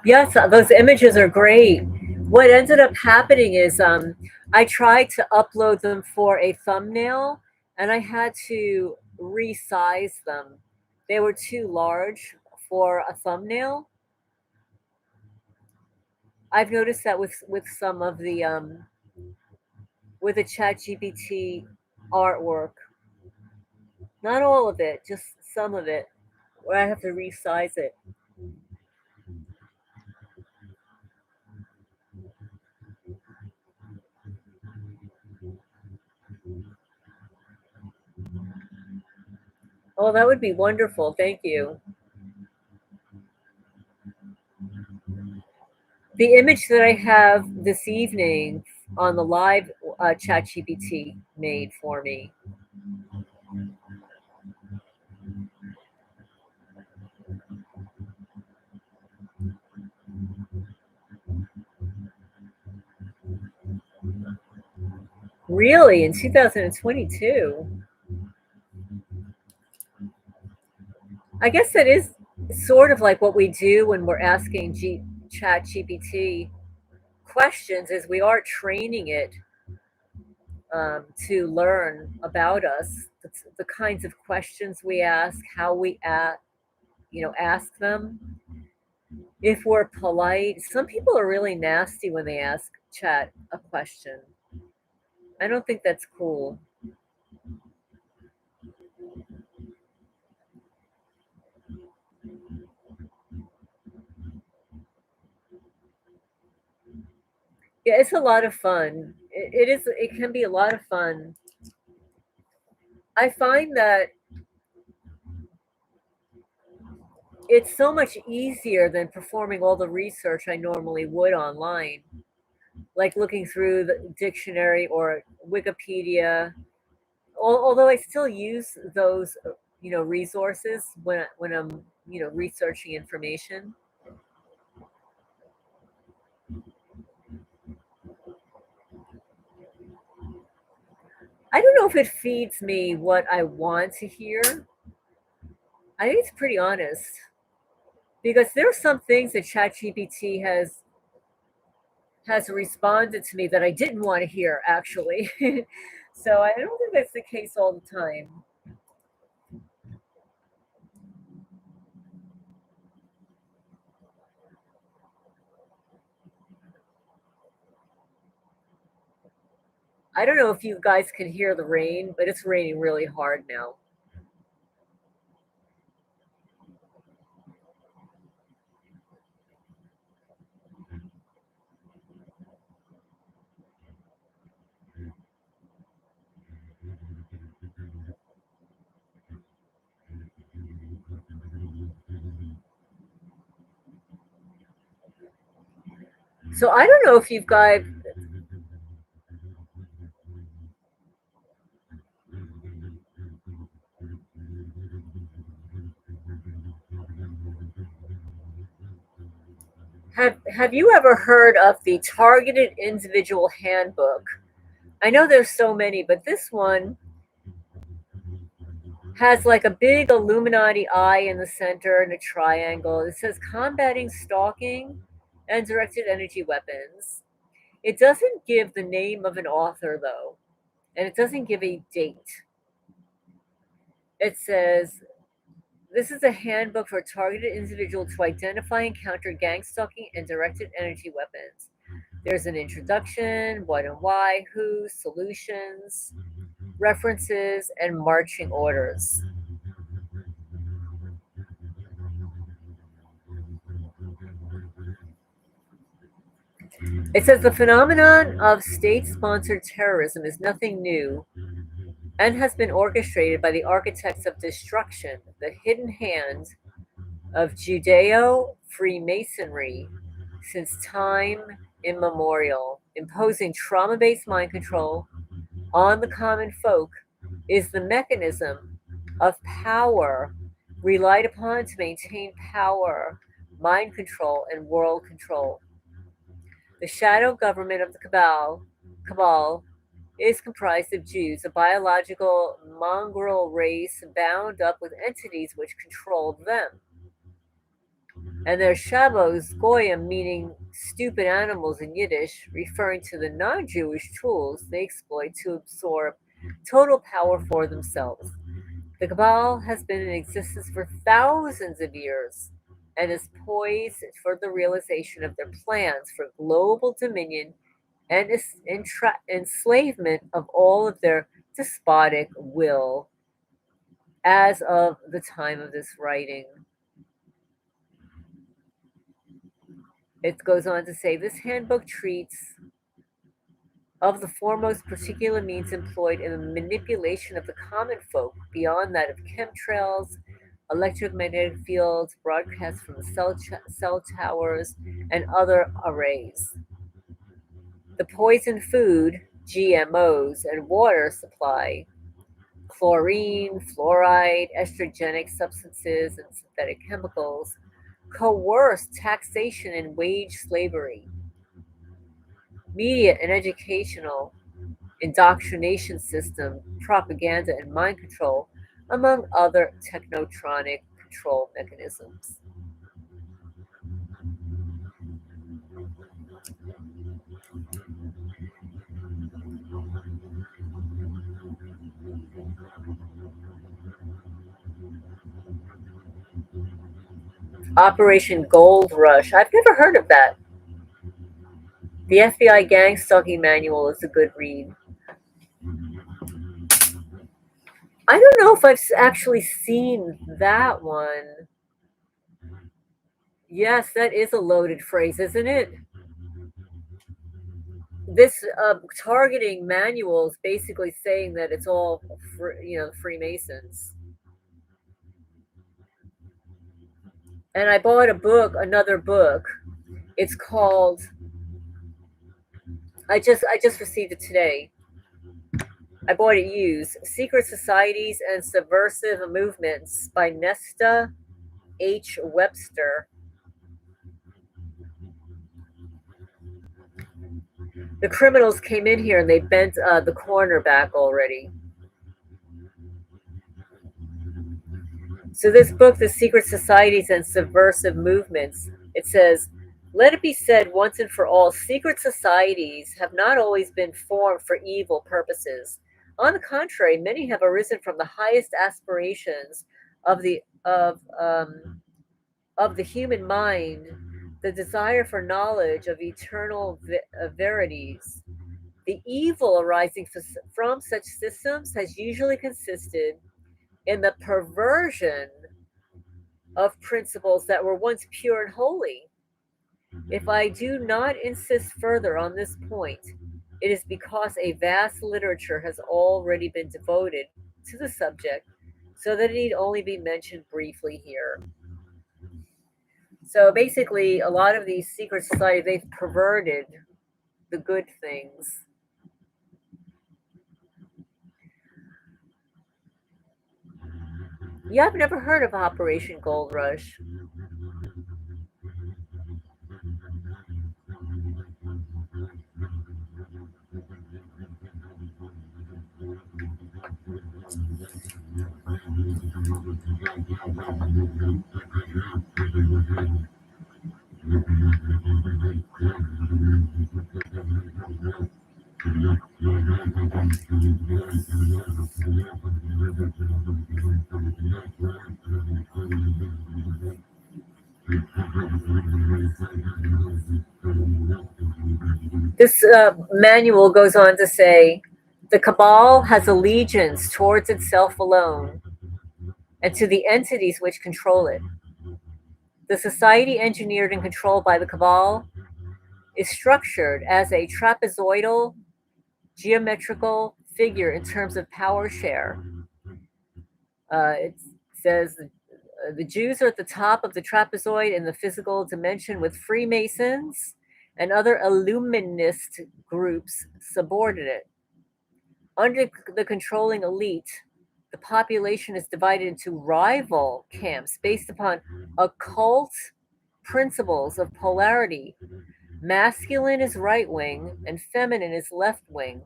Yes, those images are great. What ended up happening is I tried to upload them for a thumbnail and I had to resize them. They were too large for a thumbnail. I've noticed that with some of the with the ChatGPT artwork. Not all of it, just some of it, where I have to resize it. Oh, that would be wonderful. Thank you. The image that I have this evening on the live ChatGPT made for me. Really, in 2022? I guess that is sort of like what we do when we're asking ChatGPT questions, is we are training it to learn about us, the kinds of questions we ask, how we ask them. If we're polite, some people are really nasty when they ask Chat a question. I don't think that's cool. Yeah, it's a lot of fun. It is. It can be a lot of fun. I find that it's so much easier than performing all the research I normally would online, like looking through the dictionary or Wikipedia. Although I still use those, resources when I'm, researching information. I don't know if it feeds me what I want to hear. I think it's pretty honest because there are some things that ChatGPT has responded to me that I didn't want to hear actually. So I don't think that's the case all the time. I don't know if you guys can hear the rain, but it's raining really hard now. So I don't know if you guys have you ever heard of the Targeted Individual Handbook? I know there's so many, but this one has like a big Illuminati eye in the center and a triangle. It says combating stalking and directed energy weapons. It doesn't give the name of an author though, and it doesn't give a date. It says this is a handbook for targeted individuals to identify and counter gang stalking and directed energy weapons. There's an introduction, what and why, who, solutions, references, and marching orders. It says the phenomenon of state sponsored terrorism is nothing new and has been orchestrated by the architects of destruction, the hidden hand of Judeo Freemasonry since time immemorial. Imposing trauma based mind control on the common folk is the mechanism of power relied upon to maintain power, mind control, and world control. The shadow government of the cabal is comprised of Jews, a biological mongrel race bound up with entities which control them. And their shabos goyim, meaning stupid animals in Yiddish, referring to the non-Jewish tools they exploit to absorb total power for themselves. The cabal has been in existence for thousands of years and is poised for the realization of their plans for global dominion and enslavement of all of their despotic will as of the time of this writing. It goes on to say this handbook treats of the foremost particular means employed in the manipulation of the common folk beyond that of chemtrails, electromagnetic fields, broadcasts from the cell towers, and other arrays. The poison food, GMOs, and water supply, chlorine, fluoride, estrogenic substances, and synthetic chemicals, coerce taxation and wage slavery, media and educational indoctrination system, propaganda, and mind control, among other technotronic control mechanisms. Operation Gold Rush. I've never heard of that. The FBI Gang Stalking Manual is a good read. I don't know if I've actually seen that one. Yes, that is a loaded phrase, isn't it? This targeting manual is basically saying that it's all, Freemasons. And I bought a book, another book. It's called. I just received it today. I bought it used. Secret Societies and Subversive Movements by Nesta H. Webster. The criminals came in here and they bent the corner back already. So this book, The Secret Societies and Subversive Movements, it says, let it be said once and for all, secret societies have not always been formed for evil purposes. On the contrary, many have arisen from the highest aspirations of the human mind, the desire for knowledge of eternal verities. The evil arising from such systems has usually consisted in the perversion of principles that were once pure and holy. If I do not insist further on this point, it is because a vast literature has already been devoted to the subject, so that it need only be mentioned briefly here. So basically, a lot of these secret societies, they've perverted the good things. Yeah, I've never heard of Operation Gold Rush. This manual goes on to say the cabal has allegiance towards itself alone and to the entities which control it. The society engineered and controlled by the cabal is structured as a trapezoidal geometrical figure in terms of power share. It says the Jews are at the top of the trapezoid in the physical dimension, with Freemasons and other Illuminist groups subordinate. Under the controlling elite, the population is divided into rival camps based upon occult principles of polarity. Masculine is right wing and feminine is left wing.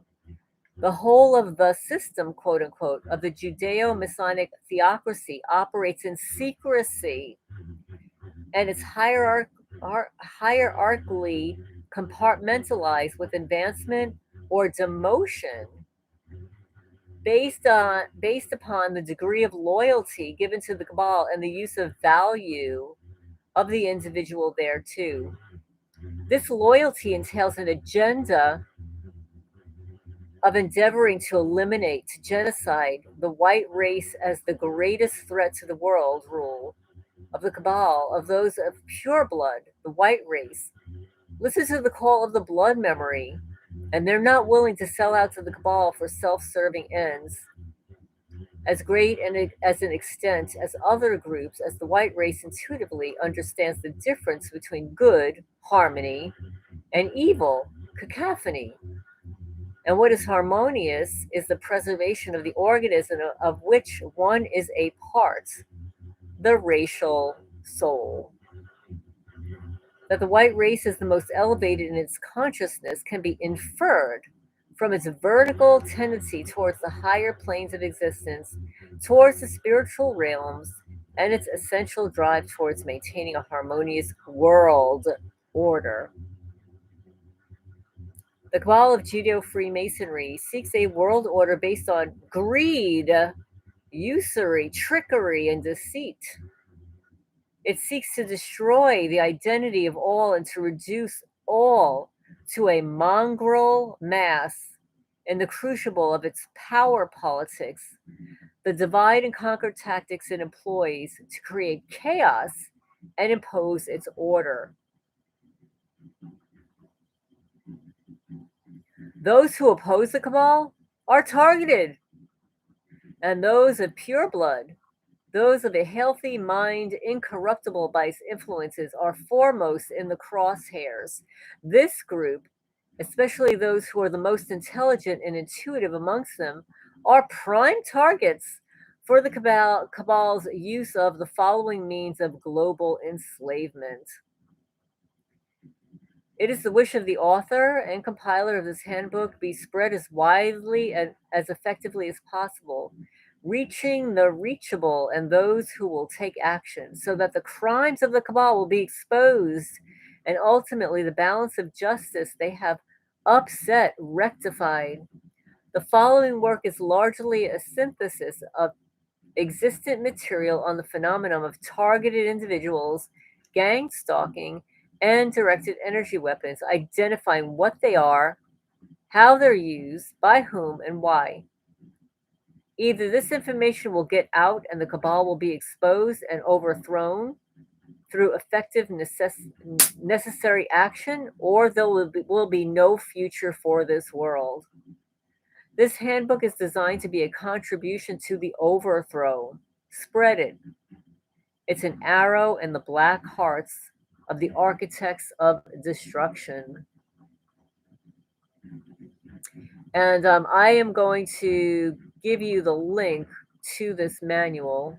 The whole of the system, quote unquote, of the Judeo Masonic theocracy operates in secrecy, and it's hierarchically compartmentalized, with advancement or demotion based upon the degree of loyalty given to the cabal and the use of value of the individual thereto. This loyalty entails an agenda of endeavoring to eliminate, to genocide the white race as the greatest threat to the world rule of the cabal, of those of pure blood, the white race. Listen to the call of the blood memory, and they're not willing to sell out to the cabal for self-serving ends as great and as an extent as other groups, as the white race intuitively understands the difference between good, harmony, and evil, cacophony. And what is harmonious is the preservation of the organism of which one is a part, the racial soul. That the white race is the most elevated in its consciousness can be inferred from its vertical tendency towards the higher planes of existence, towards the spiritual realms, and its essential drive towards maintaining a harmonious world order. The cabal of Judeo Freemasonry seeks a world order based on greed, usury, trickery, and deceit. It seeks to destroy the identity of all and to reduce all to a mongrel mass in the crucible of its power politics, the divide and conquer tactics it employs to create chaos and impose its order. Those who oppose the cabal are targeted, and those of pure blood, those of a healthy mind, incorruptible by its influences, are foremost in the crosshairs. This group, especially those who are the most intelligent and intuitive amongst them, are prime targets for the cabal's use of the following means of global enslavement. It is the wish of the author and compiler of this handbook be spread as widely and as effectively as possible, reaching the reachable and those who will take action, so that the crimes of the cabal will be exposed and ultimately the balance of justice they have upset rectified. The following work is largely a synthesis of existent material on the phenomenon of targeted individuals, gang stalking, and directed energy weapons, identifying what they are, how they're used, by whom, and why. Either this information will get out and the cabal will be exposed and overthrown through effective necessary action, or there will be no future for this world. This handbook is designed to be a contribution to the overthrow. Spread it. It's an arrow in the black hearts of the architects of destruction. And I am going to give you the link to this manual.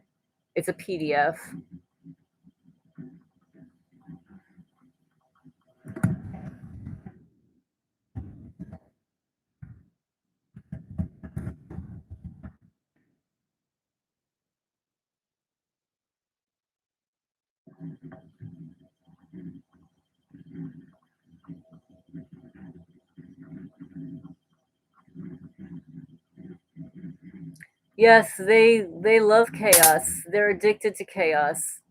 It's a PDF. Yes, they love chaos. They're addicted to chaos.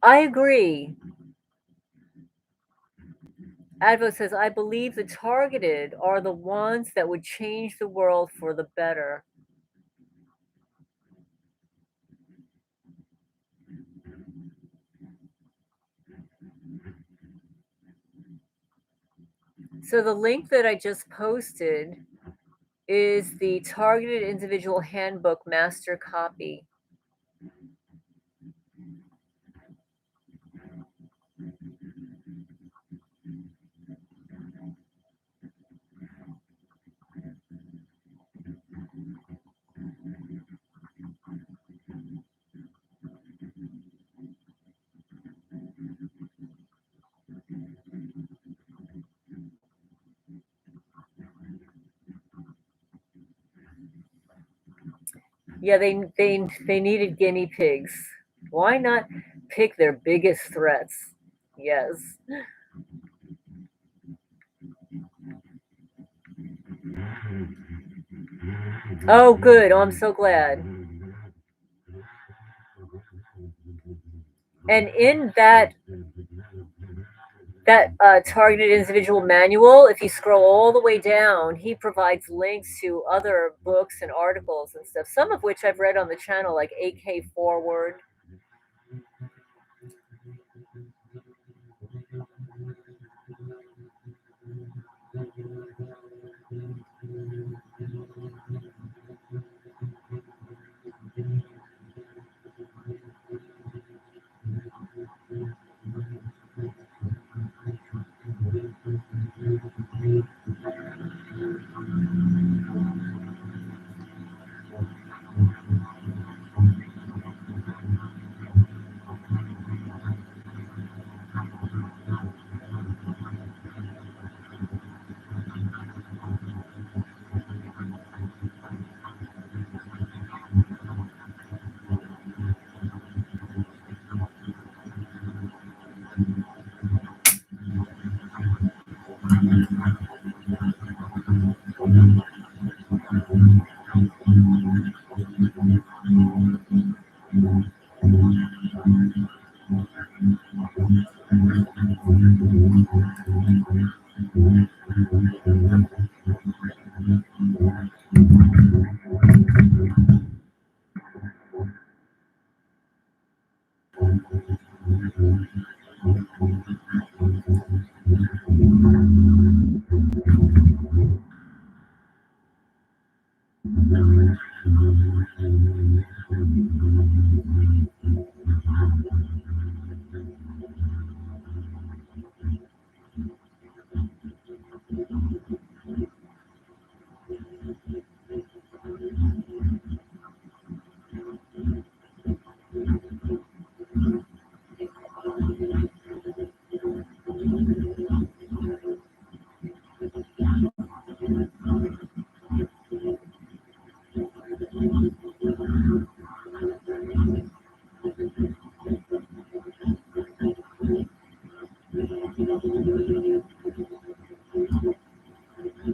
I agree. Advo says, I believe the targeted are the ones that would change the world for the better. So the link that I just posted is the Targeted Individual Handbook master copy. Yeah, they needed guinea pigs. Why not pick their biggest threats? Yes. Oh, good. Oh, I'm so glad. And in that targeted individual manual, if you scroll all the way down, he provides links to other books and articles and stuff, some of which I've read on the channel, like AK Forward.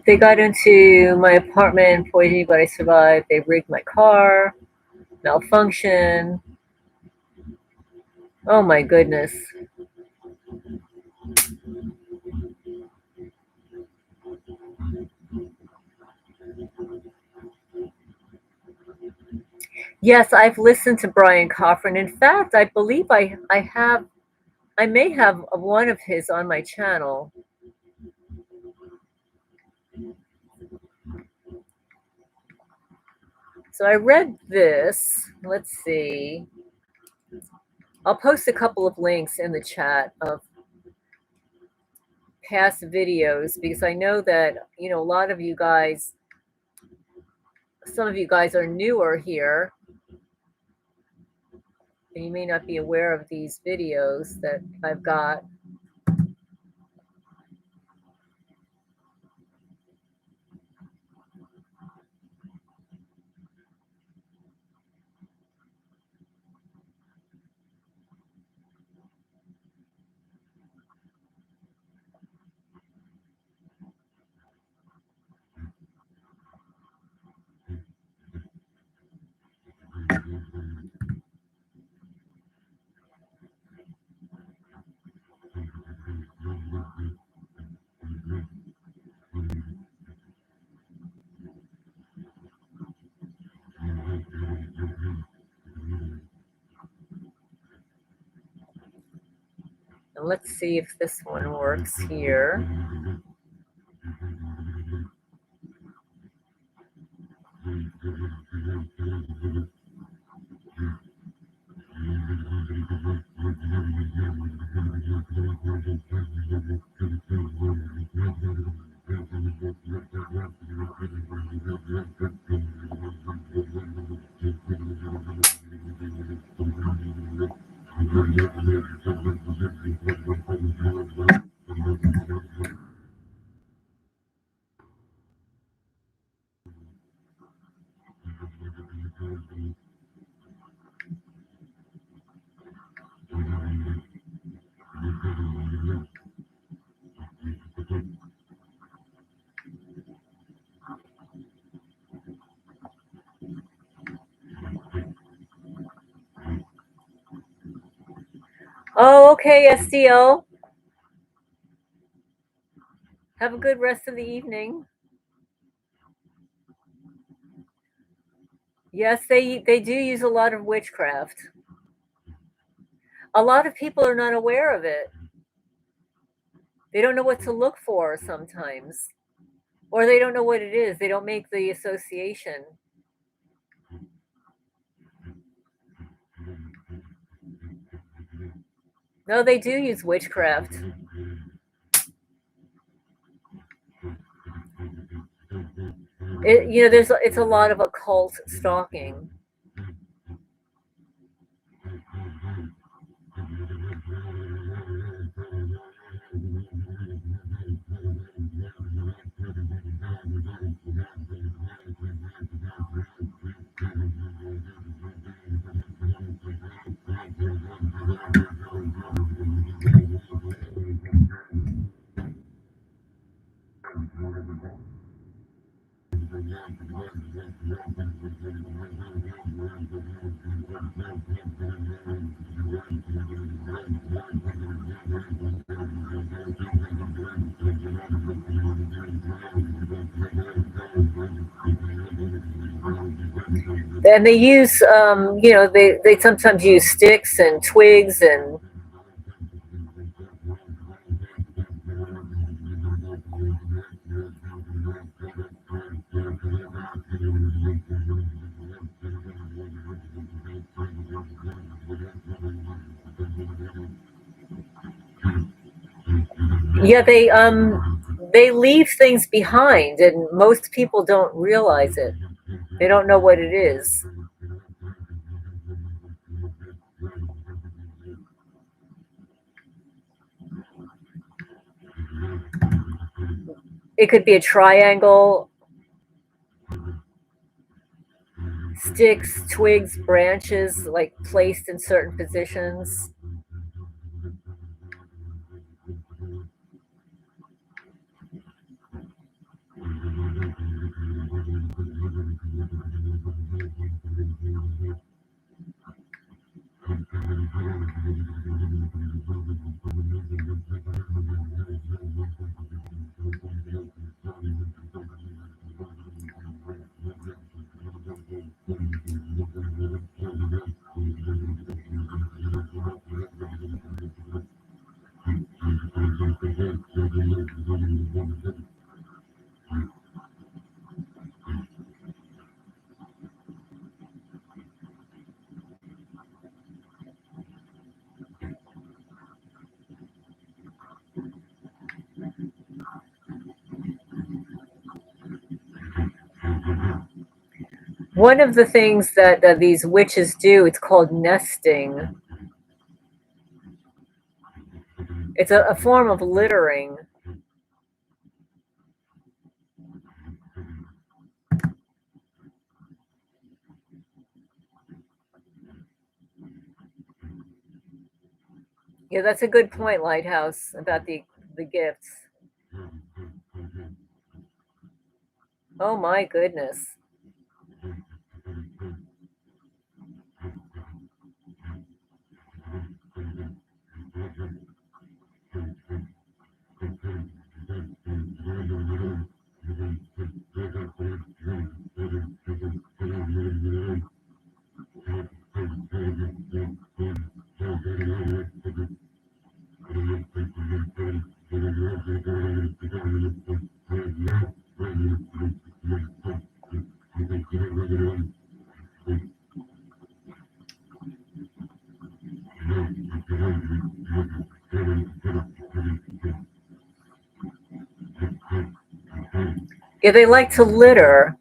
They got into my apartment, poisoned me, but I survived. They rigged my car, malfunction. Oh my goodness. Yes, I've listened to Brian Cochran. In fact, I believe I may have one of his on my channel. So I read this. Let's see. I'll post a couple of links in the chat of past videos because I know that, a lot of you guys, some of you guys are newer here and you may not be aware of these videos that I've got. And let's see if this one works here. Oh, okay, SDO. Have a good rest of the evening. Yes, they do use a lot of witchcraft. A lot of people are not aware of it. They don't know what to look for sometimes. Or they don't know what it is. They don't make the association. No, they do use witchcraft. It's a lot of occult stalking. And they use, they sometimes use sticks and twigs and yeah, they leave things behind, and most people don't realize it. They don't know what it is. It could be a triangle, sticks, twigs, branches, like placed in certain positions. One of the things that these witches do, it's called nesting. It's a form of littering. Yeah, that's a good point, Lighthouse, about the gifts. Oh my goodness. Yeah, they like to litter.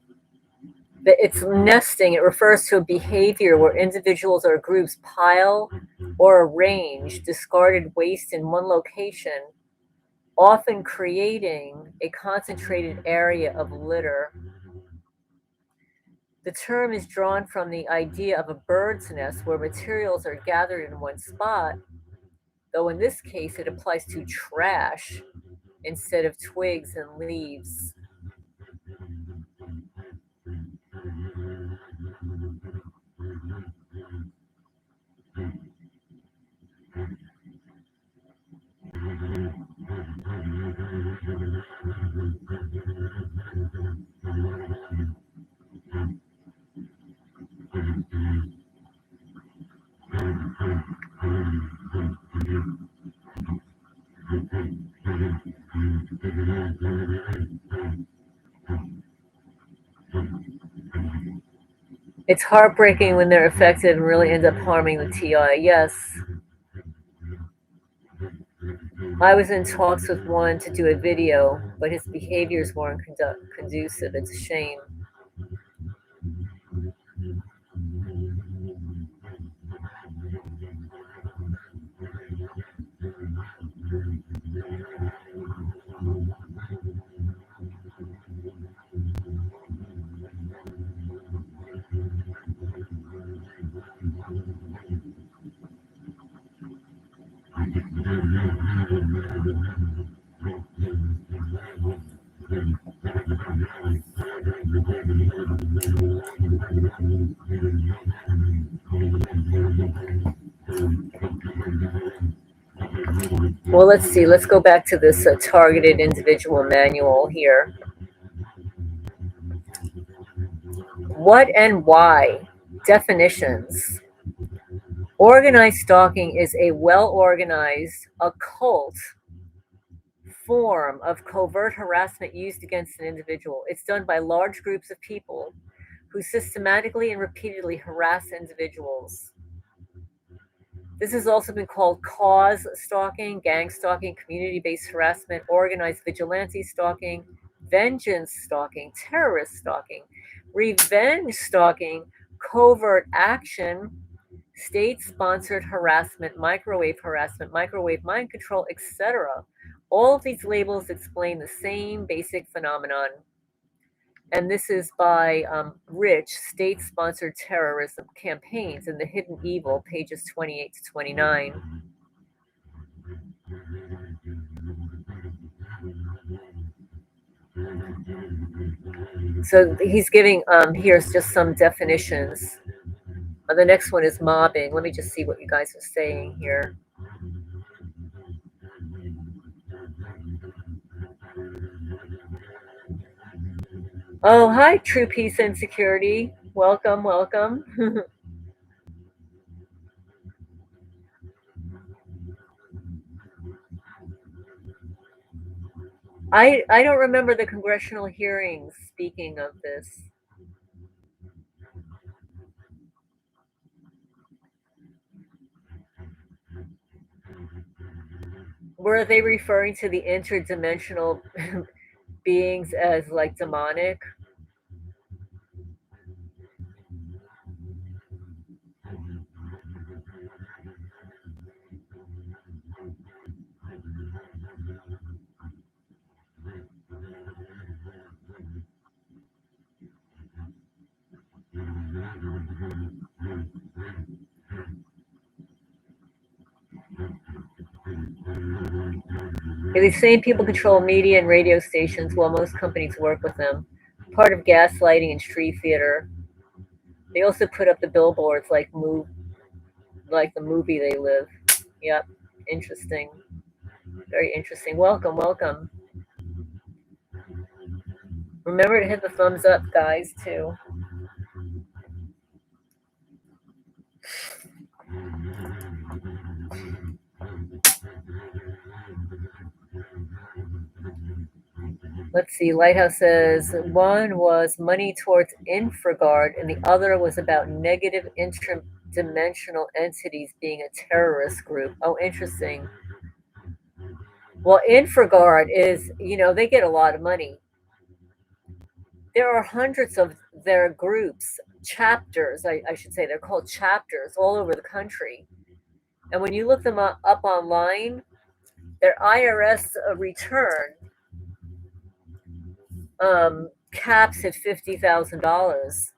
It's nesting. It refers to a behavior where individuals or groups pile or arrange discarded waste in one location, often creating a concentrated area of litter. The term is drawn from the idea of a bird's nest where materials are gathered in one spot, though in this case it applies to trash instead of twigs and leaves. It's heartbreaking when they're effective and really end up harming the TI. Yes. I was in talks with one to do a video, but his behaviors weren't conducive. It's a shame. Well, let's see. Let's go back to this targeted individual manual here. What and why? Definitions. Organized stalking is a well-organized, occult form of covert harassment used against an individual. It's done by large groups of people who systematically and repeatedly harass individuals. This has also been called cause stalking, gang stalking, community-based harassment, organized vigilante stalking, vengeance stalking, terrorist stalking, revenge stalking, covert action, state-sponsored harassment, microwave mind control, etc. All of these labels explain the same basic phenomenon. And this is by Rich, State-Sponsored Terrorism Campaigns and the Hidden Evil, pages 28 to 29. So he's giving, here's just some definitions. The next one is mobbing. Let me just see what you guys are saying here. Oh, hi, True Peace and Security. Welcome, welcome. I don't remember the congressional hearings speaking of this. Were they referring to the interdimensional beings as like demonic? These same people control media and radio stations while most companies work with them. Part of gaslighting and street theater. They also put up the billboards like the movie they live. Yep. Interesting. Very interesting. Welcome, welcome. Remember to hit the thumbs up, guys, too. Let's see. Lighthouse says one was money towards InfraGard, and the other was about negative interdimensional entities being a terrorist group. Oh, interesting. Well, InfraGard is, they get a lot of money. There are hundreds of their groups, chapters, I should say. They're called chapters all over the country. And when you look them up online, their IRS return caps at $50,000.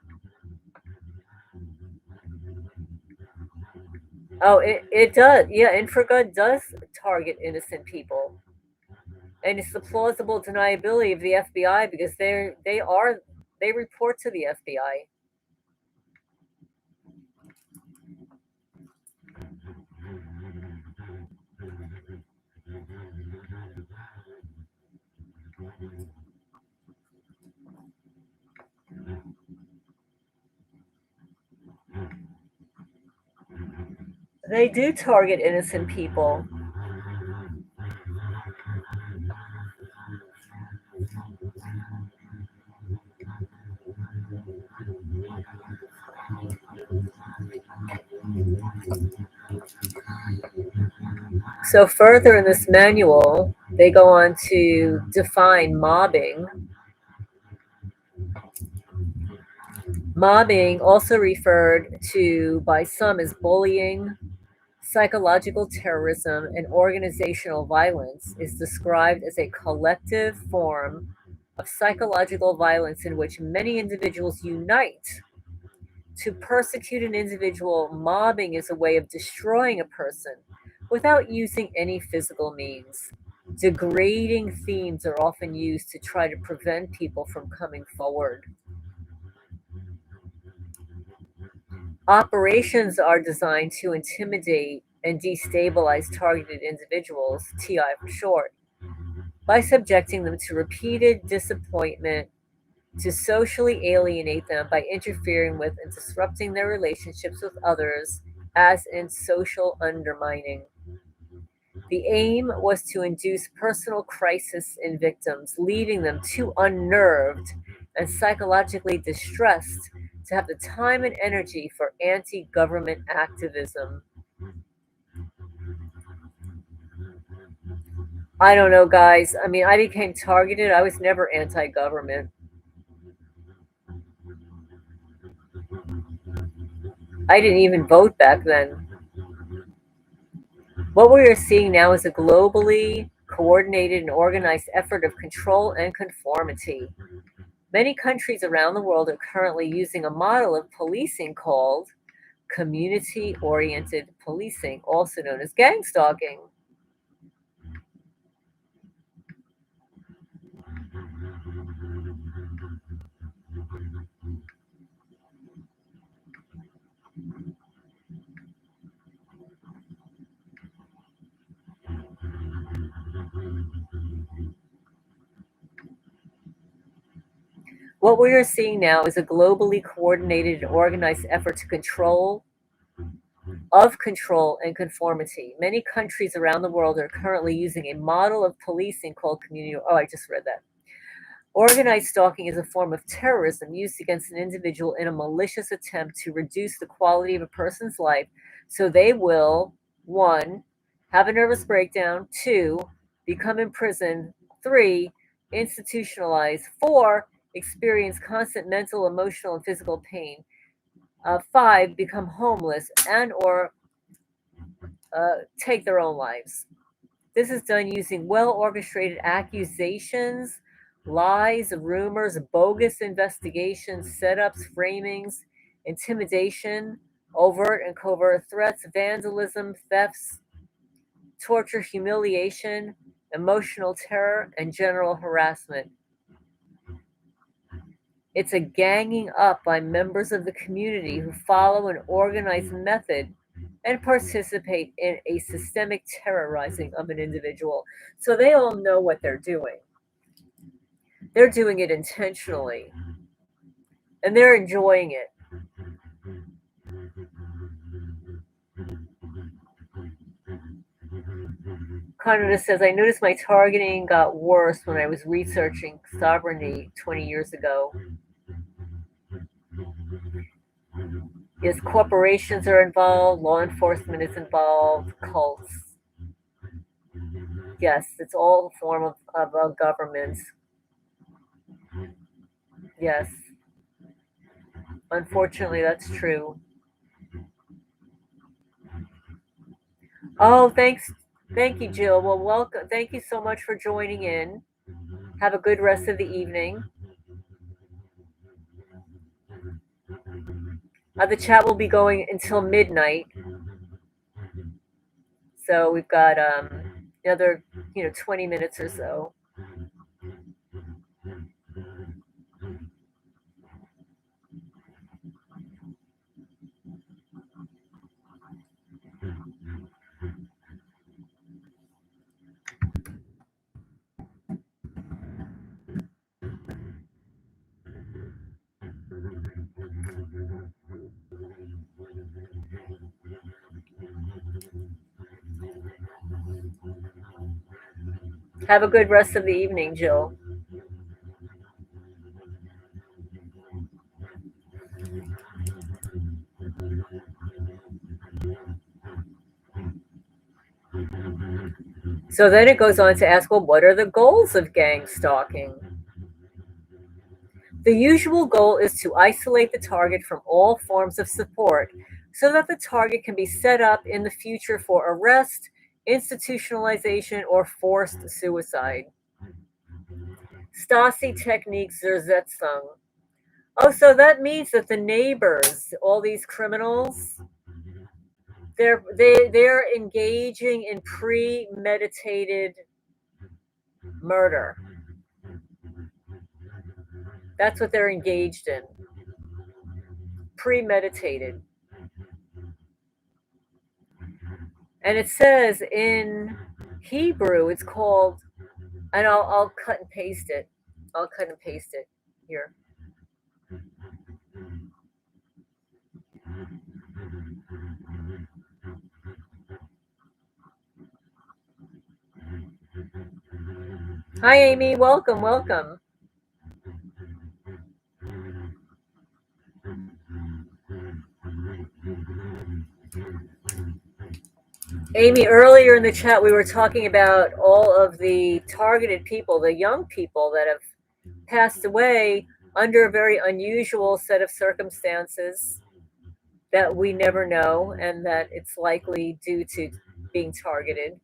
Oh, it does. Yeah, InfraGard does target innocent people. And it's the plausible deniability of the FBI because they report to the FBI. They do target innocent people. So further in this manual, they go on to define mobbing. Mobbing, also referred to by some as bullying, psychological terrorism, and organizational violence, is described as a collective form of psychological violence in which many individuals unite to persecute an individual. Mobbing is a way of destroying a person without using any physical means. Degrading themes are often used to try to prevent people from coming forward. Operations are designed to intimidate and destabilize targeted individuals, TI for short, by subjecting them to repeated disappointment, to socially alienate them by interfering with and disrupting their relationships with others, as in social undermining. The aim was to induce personal crisis in victims, leaving them too unnerved and psychologically distressed to have the time and energy for anti government activism. I don't know, guys. I mean, I became targeted. I was never anti government. I didn't even vote back then. What we are seeing now is a globally coordinated and organized effort of control and conformity. Many countries around the world are currently using a model of policing called community oriented policing, also known as gang stalking. What we are seeing now is a globally coordinated and organized effort to control and conformity. Many countries around the world are currently using a model of policing called community. Oh, I just read that. Organized stalking is a form of terrorism used against an individual in a malicious attempt to reduce the quality of a person's life so they will, 1, have a nervous breakdown, 2, become imprisoned, 3, institutionalized, 4, experience constant mental, emotional, and physical pain, 5, become homeless and or take their own lives. This is done using well-orchestrated accusations, lies, rumors, bogus investigations, setups, framings, intimidation, overt and covert threats, vandalism, thefts, torture, humiliation, emotional terror, and general harassment. It's a ganging up by members of the community who follow an organized method and participate in a systemic terrorizing of an individual. So they all know what they're doing. They're doing it intentionally, and they're enjoying it. Conrad says, I noticed my targeting got worse when I was researching sovereignty 20 years ago. Yes, corporations are involved, law enforcement is involved, cults. Yes, it's all a form of government. Yes. Unfortunately, that's true. Oh, thanks. Thank you, Jill. Well, welcome. Thank you so much for joining in. Have a good rest of the evening. The chat will be going until midnight. So we've got another 20 minutes or so. Have a good rest of the evening, Jill. So then it goes on to ask, well, what are the goals of gang stalking? The usual goal is to isolate the target from all forms of support so that the target can be set up in the future for arrest, institutionalization, or forced suicide. Stasi technique Zersetzung. Oh, so that means that the neighbors, all these criminals, they're engaging in premeditated murder. That's what they're engaged in. Premeditated. And it says in Hebrew, it's called, and I'll cut and paste it. I'll cut and paste it here. Hi, Amy. Welcome, welcome. Amy, earlier in the chat, we were talking about all of the targeted people, the young people that have passed away under a very unusual set of circumstances that we never know, and that it's likely due to being targeted.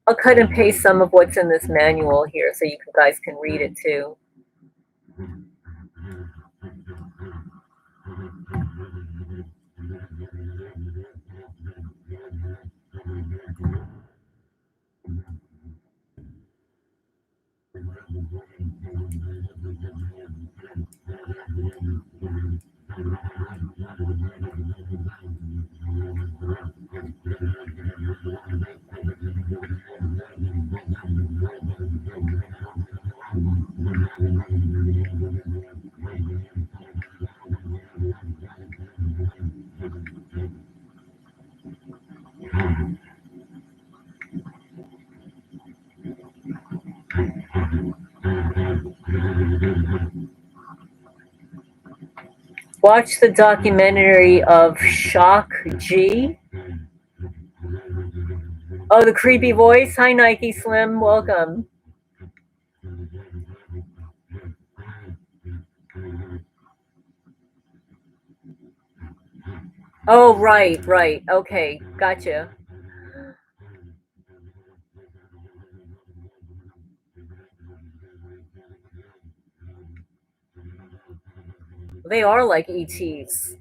I'll cut and paste some of what's in this manual here so you guys can read it too. watch the documentary of Shock G. Oh, the creepy voice. Hi, Nike Slim. Welcome. Oh, right. Okay, gotcha. They are like ETs.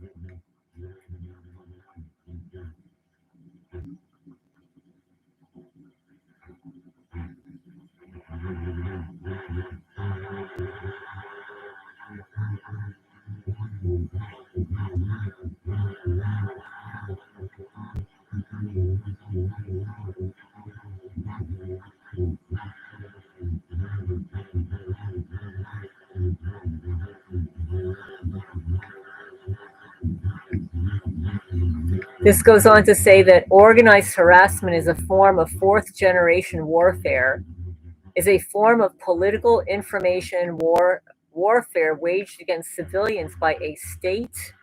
This goes on to say that organized harassment is a form of fourth generation warfare, is a form of political information warfare waged against civilians by a state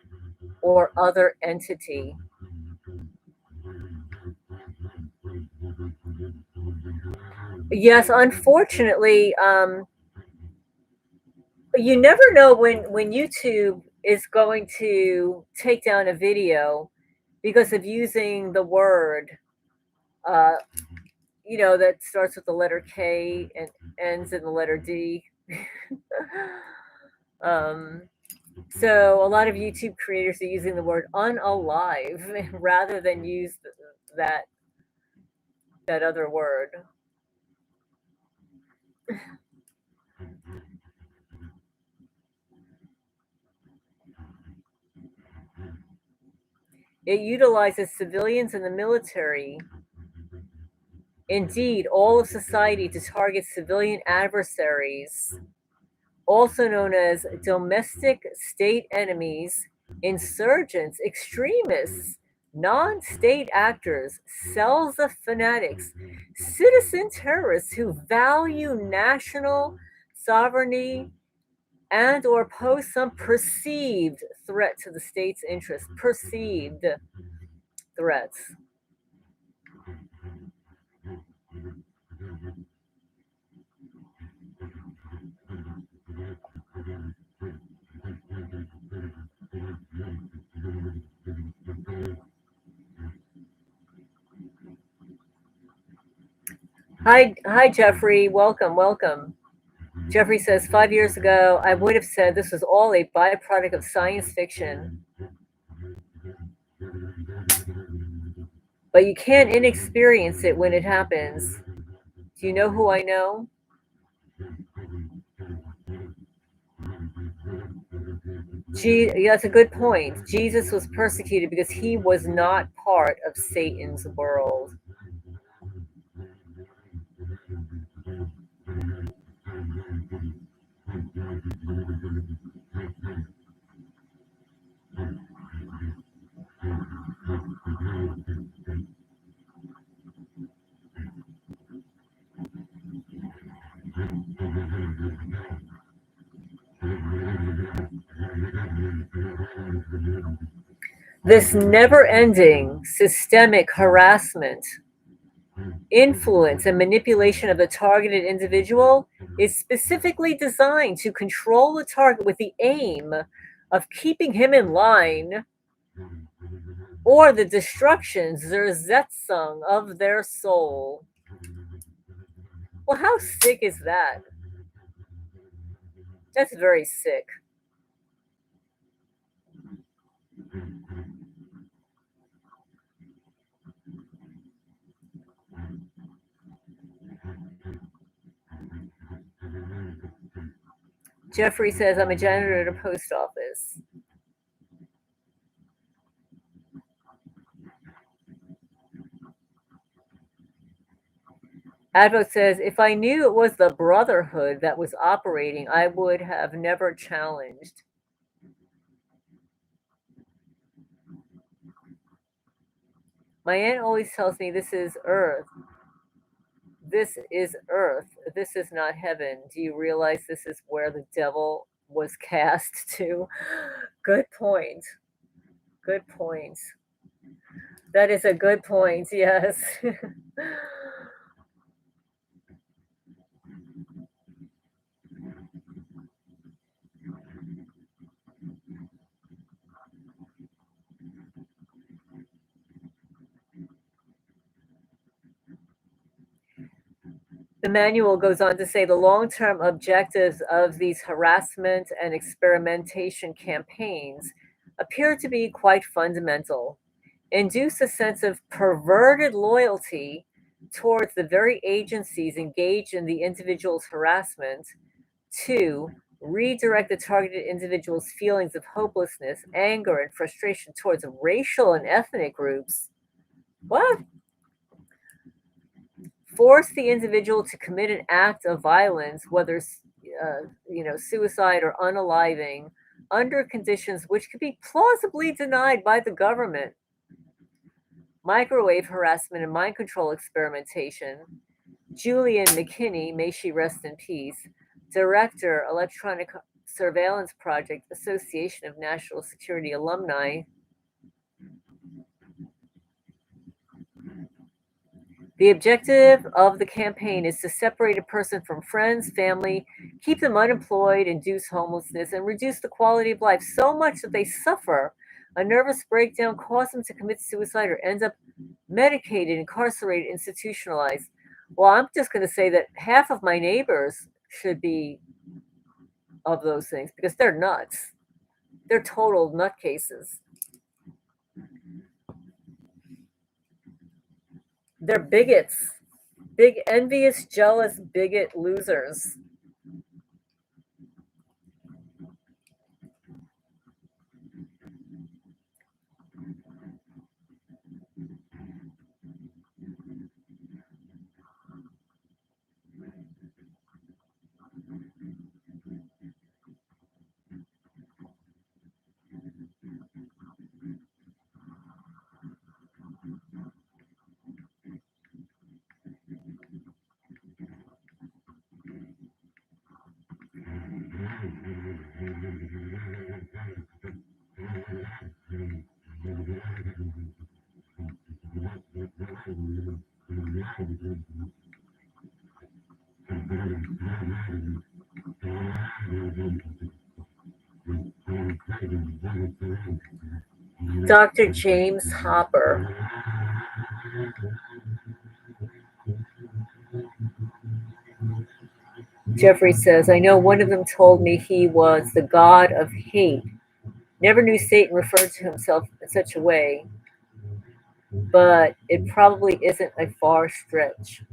or other entity. Yes, unfortunately, you never know when YouTube is going to take down a video because of using the word, uh, that starts with the letter K and ends in the letter D. um, so a lot of YouTube creators are using the word unalive rather than use that that other word. It utilizes civilians and the military, indeed all of society, to target civilian adversaries, also known as domestic state enemies, insurgents, extremists, non state actors, cells of fanatics, citizen terrorists who value national sovereignty and or pose some perceived threat to the state's interest. Perceived threats. Hi, Jeffrey. Welcome. Jeffrey says 5 years ago, I would have said this was all a byproduct of science fiction. But you can't inexperience it when it happens. Do you know who I know? Yeah, that's a good point. Jesus was persecuted because he was not part of Satan's world. This never ending systemic harassment, influence, and manipulation of the targeted individual is specifically designed to control the target with the aim of keeping him in line or the destruction, Zersetzung, of their soul. Well, how sick is that? That's very sick. Jeffrey says, I'm a janitor at a post office. Advo says, if I knew it was the Brotherhood that was operating, I would have never challenged. My aunt always tells me this is Earth. This is Earth. This is not heaven. Do you realize this is where the devil was cast to. Good point. Good point. That is a good point, yes. The manual goes on to say the long-term objectives of these harassment and experimentation campaigns appear to be quite fundamental. Induce a sense of perverted loyalty towards the very agencies engaged in the individual's harassment. Two, redirect the targeted individual's feelings of hopelessness, anger, and frustration towards racial and ethnic groups. What? Force the individual to commit an act of violence, whether suicide or unaliving, under conditions which could be plausibly denied by the government. Microwave harassment and mind control experimentation. Julian McKinney, may she rest in peace, director, Electronic Surveillance Project, Association of National Security Alumni. The objective of the campaign is to separate a person from friends, family, keep them unemployed, induce homelessness, and reduce the quality of life so much that they suffer a nervous breakdown, cause them to commit suicide, or end up medicated, incarcerated, institutionalized. Well, I'm just going to say that half of my neighbors should be of those things because they're nuts. They're total nutcases. They're bigots. Big, envious, jealous, bigot losers. Dr. James Hopper. Jeffrey says, I know one of them told me he was the god of hate. Never knew Satan referred to himself in such a way, but it probably isn't a far stretch.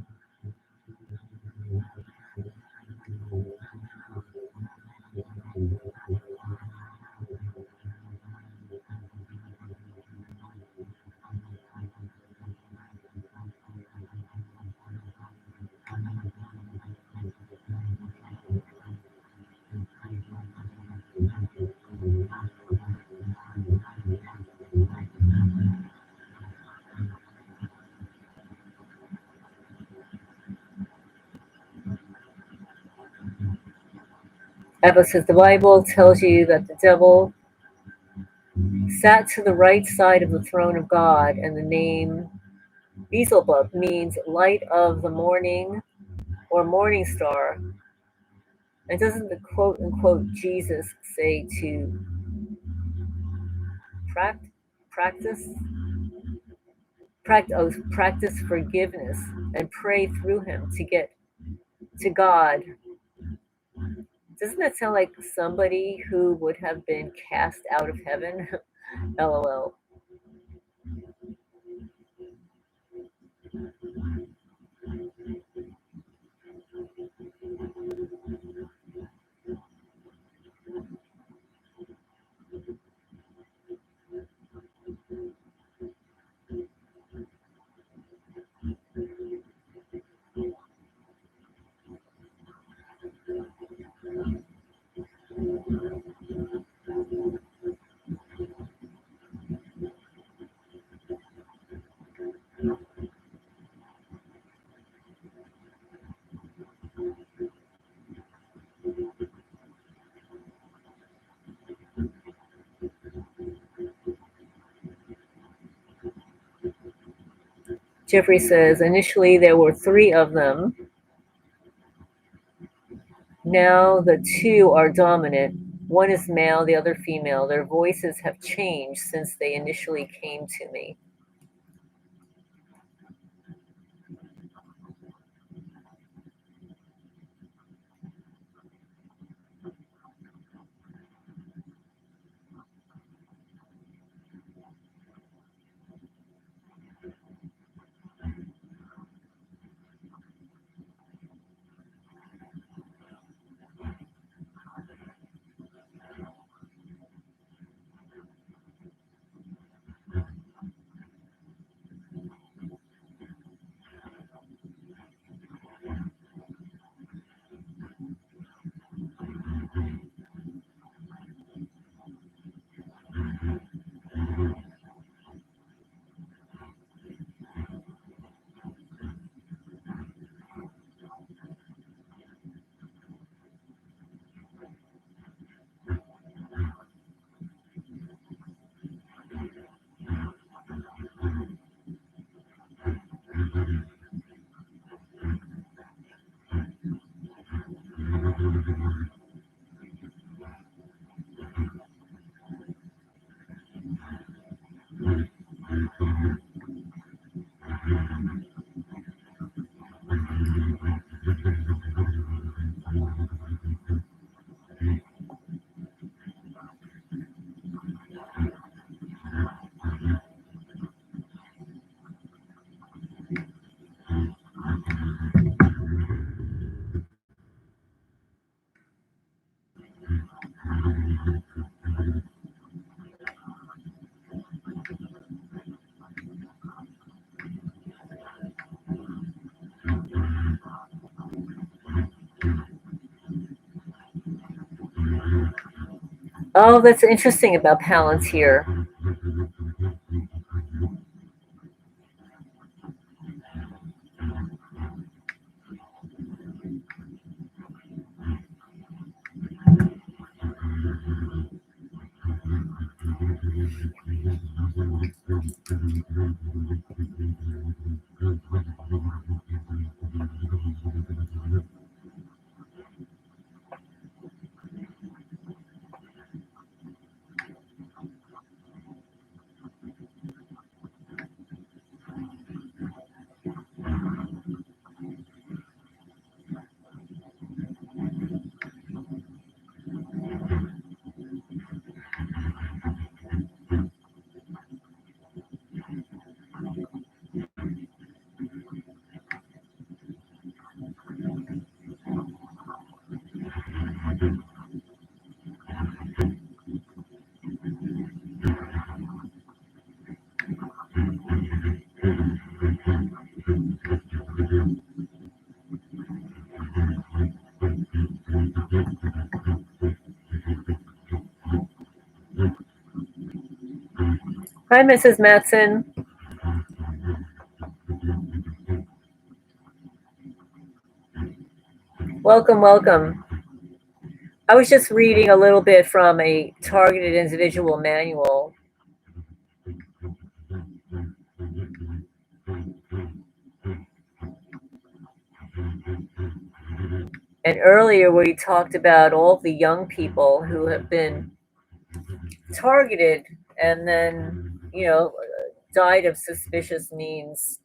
Eva says the Bible tells you that the devil sat to the right side of the throne of God, and the name Beelzebub means light of the morning or morning star. And doesn't the quote unquote Jesus say to practice practice forgiveness and pray through him to get to God? Doesn't that sound like somebody who would have been cast out of heaven? LOL. Jeffrey says, initially there were 3 of them. Now the 2 are dominant. One is male, the other female. Their voices have changed since they initially came to me. Oh, that's interesting about Palantir. Hi, Mrs. Matson. Welcome, welcome. I was just reading a little bit from a Targeted Individual manual. And earlier we talked about all the young people who have been targeted and then, died of suspicious means.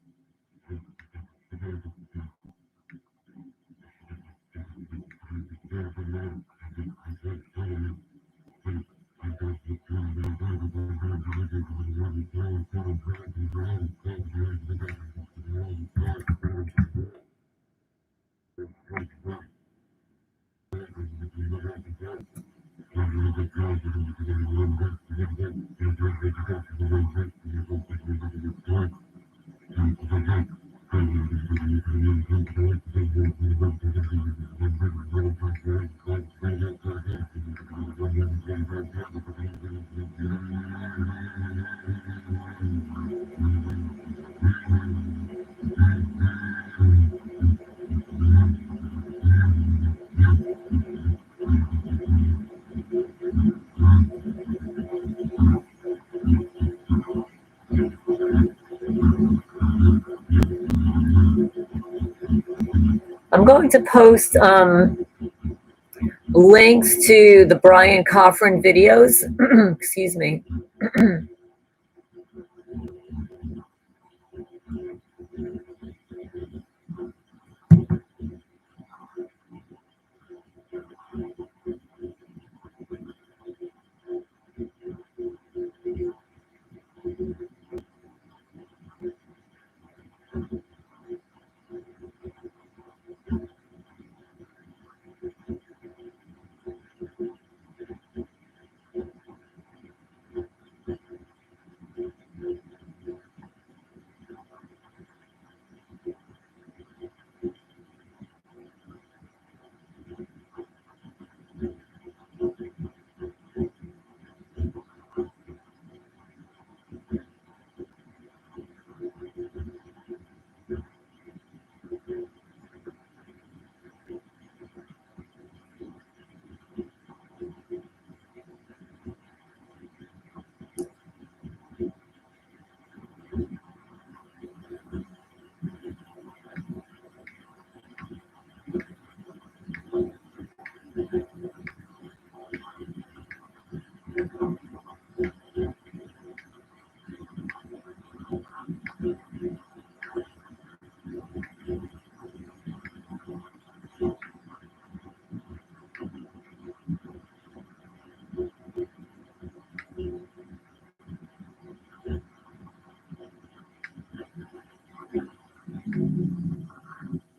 I'm going to post links to the Brian Coffrin videos. Excuse me.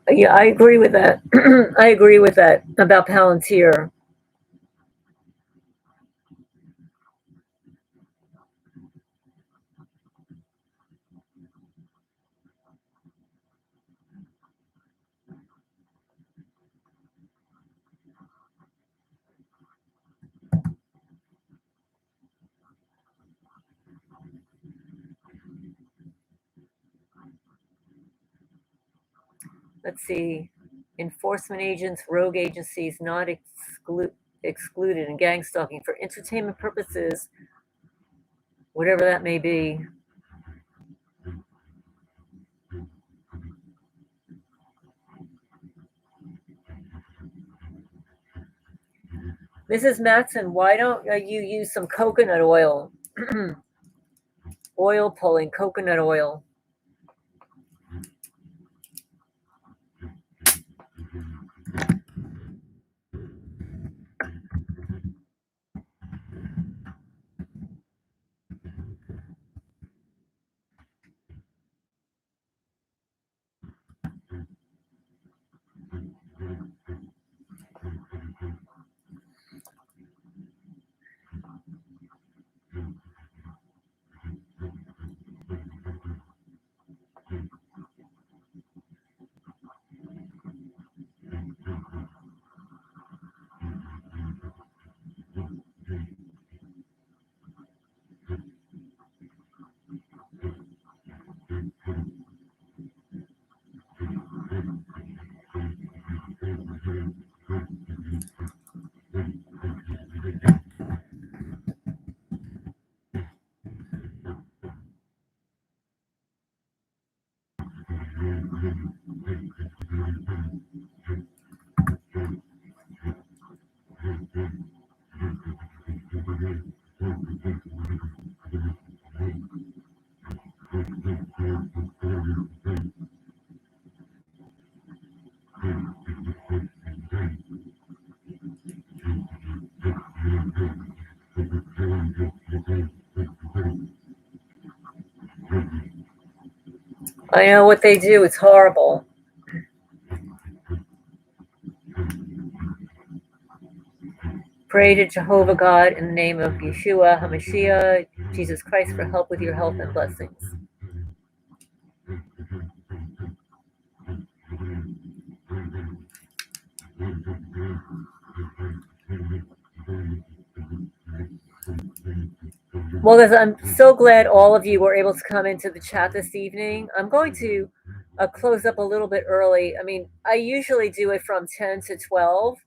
Yeah, I agree with that. I agree with that about Palantir. Let's see. Enforcement agents, rogue agencies not excluded in gang stalking for entertainment purposes, whatever that may be. Mrs. Matson, why don't you use some coconut oil? Oil pulling, coconut oil. I know what they do. It's horrible. Pray to Jehovah God in the name of Yeshua HaMashiach, Jesus Christ, for help with your health and blessings. Well, I'm so glad all of you were able to come into the chat this evening. I'm going to close up a little bit early. I mean, I usually do it from 10 to 12,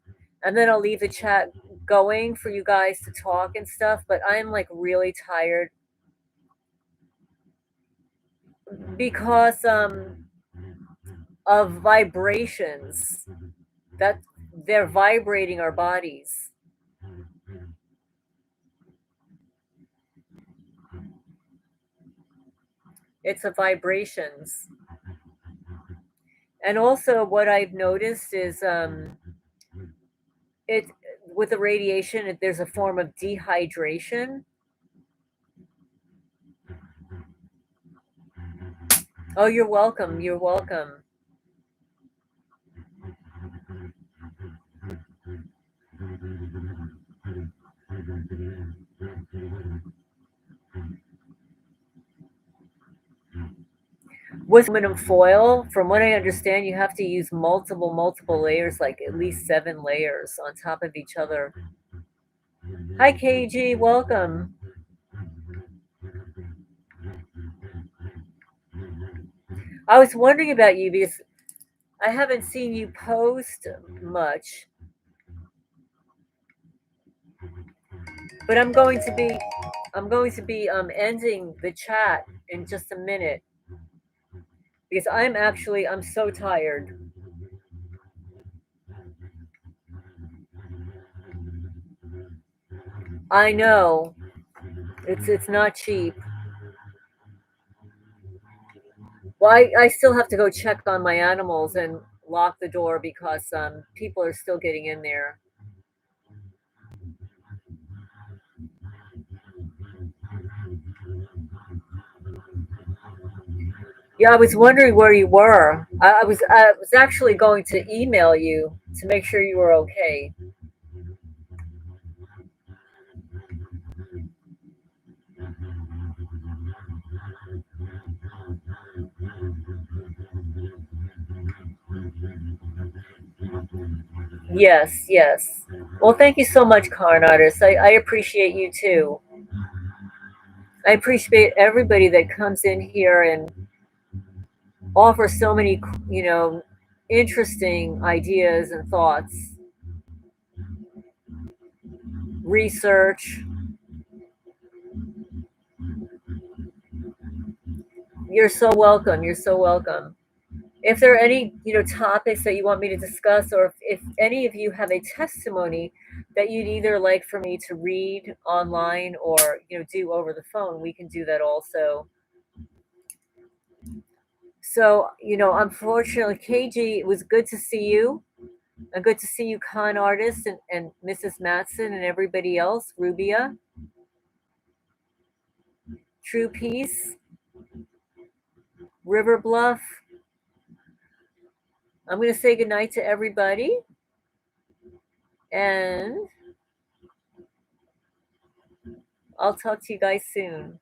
and then I'll leave the chat going for you guys to talk and stuff, but I'm like really tired because of vibrations that they're vibrating our bodies. It's a vibrations. And also what I've noticed is it with the radiation there's a form of dehydration. Oh, you're welcome. You're welcome. With aluminum foil, from what I understand, you have to use multiple layers, like at least 7 layers on top of each other. Hi, KG. Welcome. I was wondering about you because I haven't seen you post much. But I'm going to be ending the chat in just a minute because I'm so tired. I know. It's not cheap. Well, I still have to go check on my animals and lock the door because people are still getting in there. Yeah, I was wondering where you were. I was actually going to email you to make sure you were okay. Yes, yes. Well, thank you so much, Con Artist. I appreciate you too. I appreciate everybody that comes in here and offers so many, interesting ideas and thoughts, research. You're so welcome. You're so welcome. If there are any, topics that you want me to discuss, or if any of you have a testimony that you'd either like for me to read online or, do over the phone, we can do that also. So, unfortunately, KG, it was good to see you. And good to see you, Con Artist, and Mrs. Matson, and everybody else, Rubia, True Peace, River Bluff. I'm going to say goodnight to everybody. And I'll talk to you guys soon.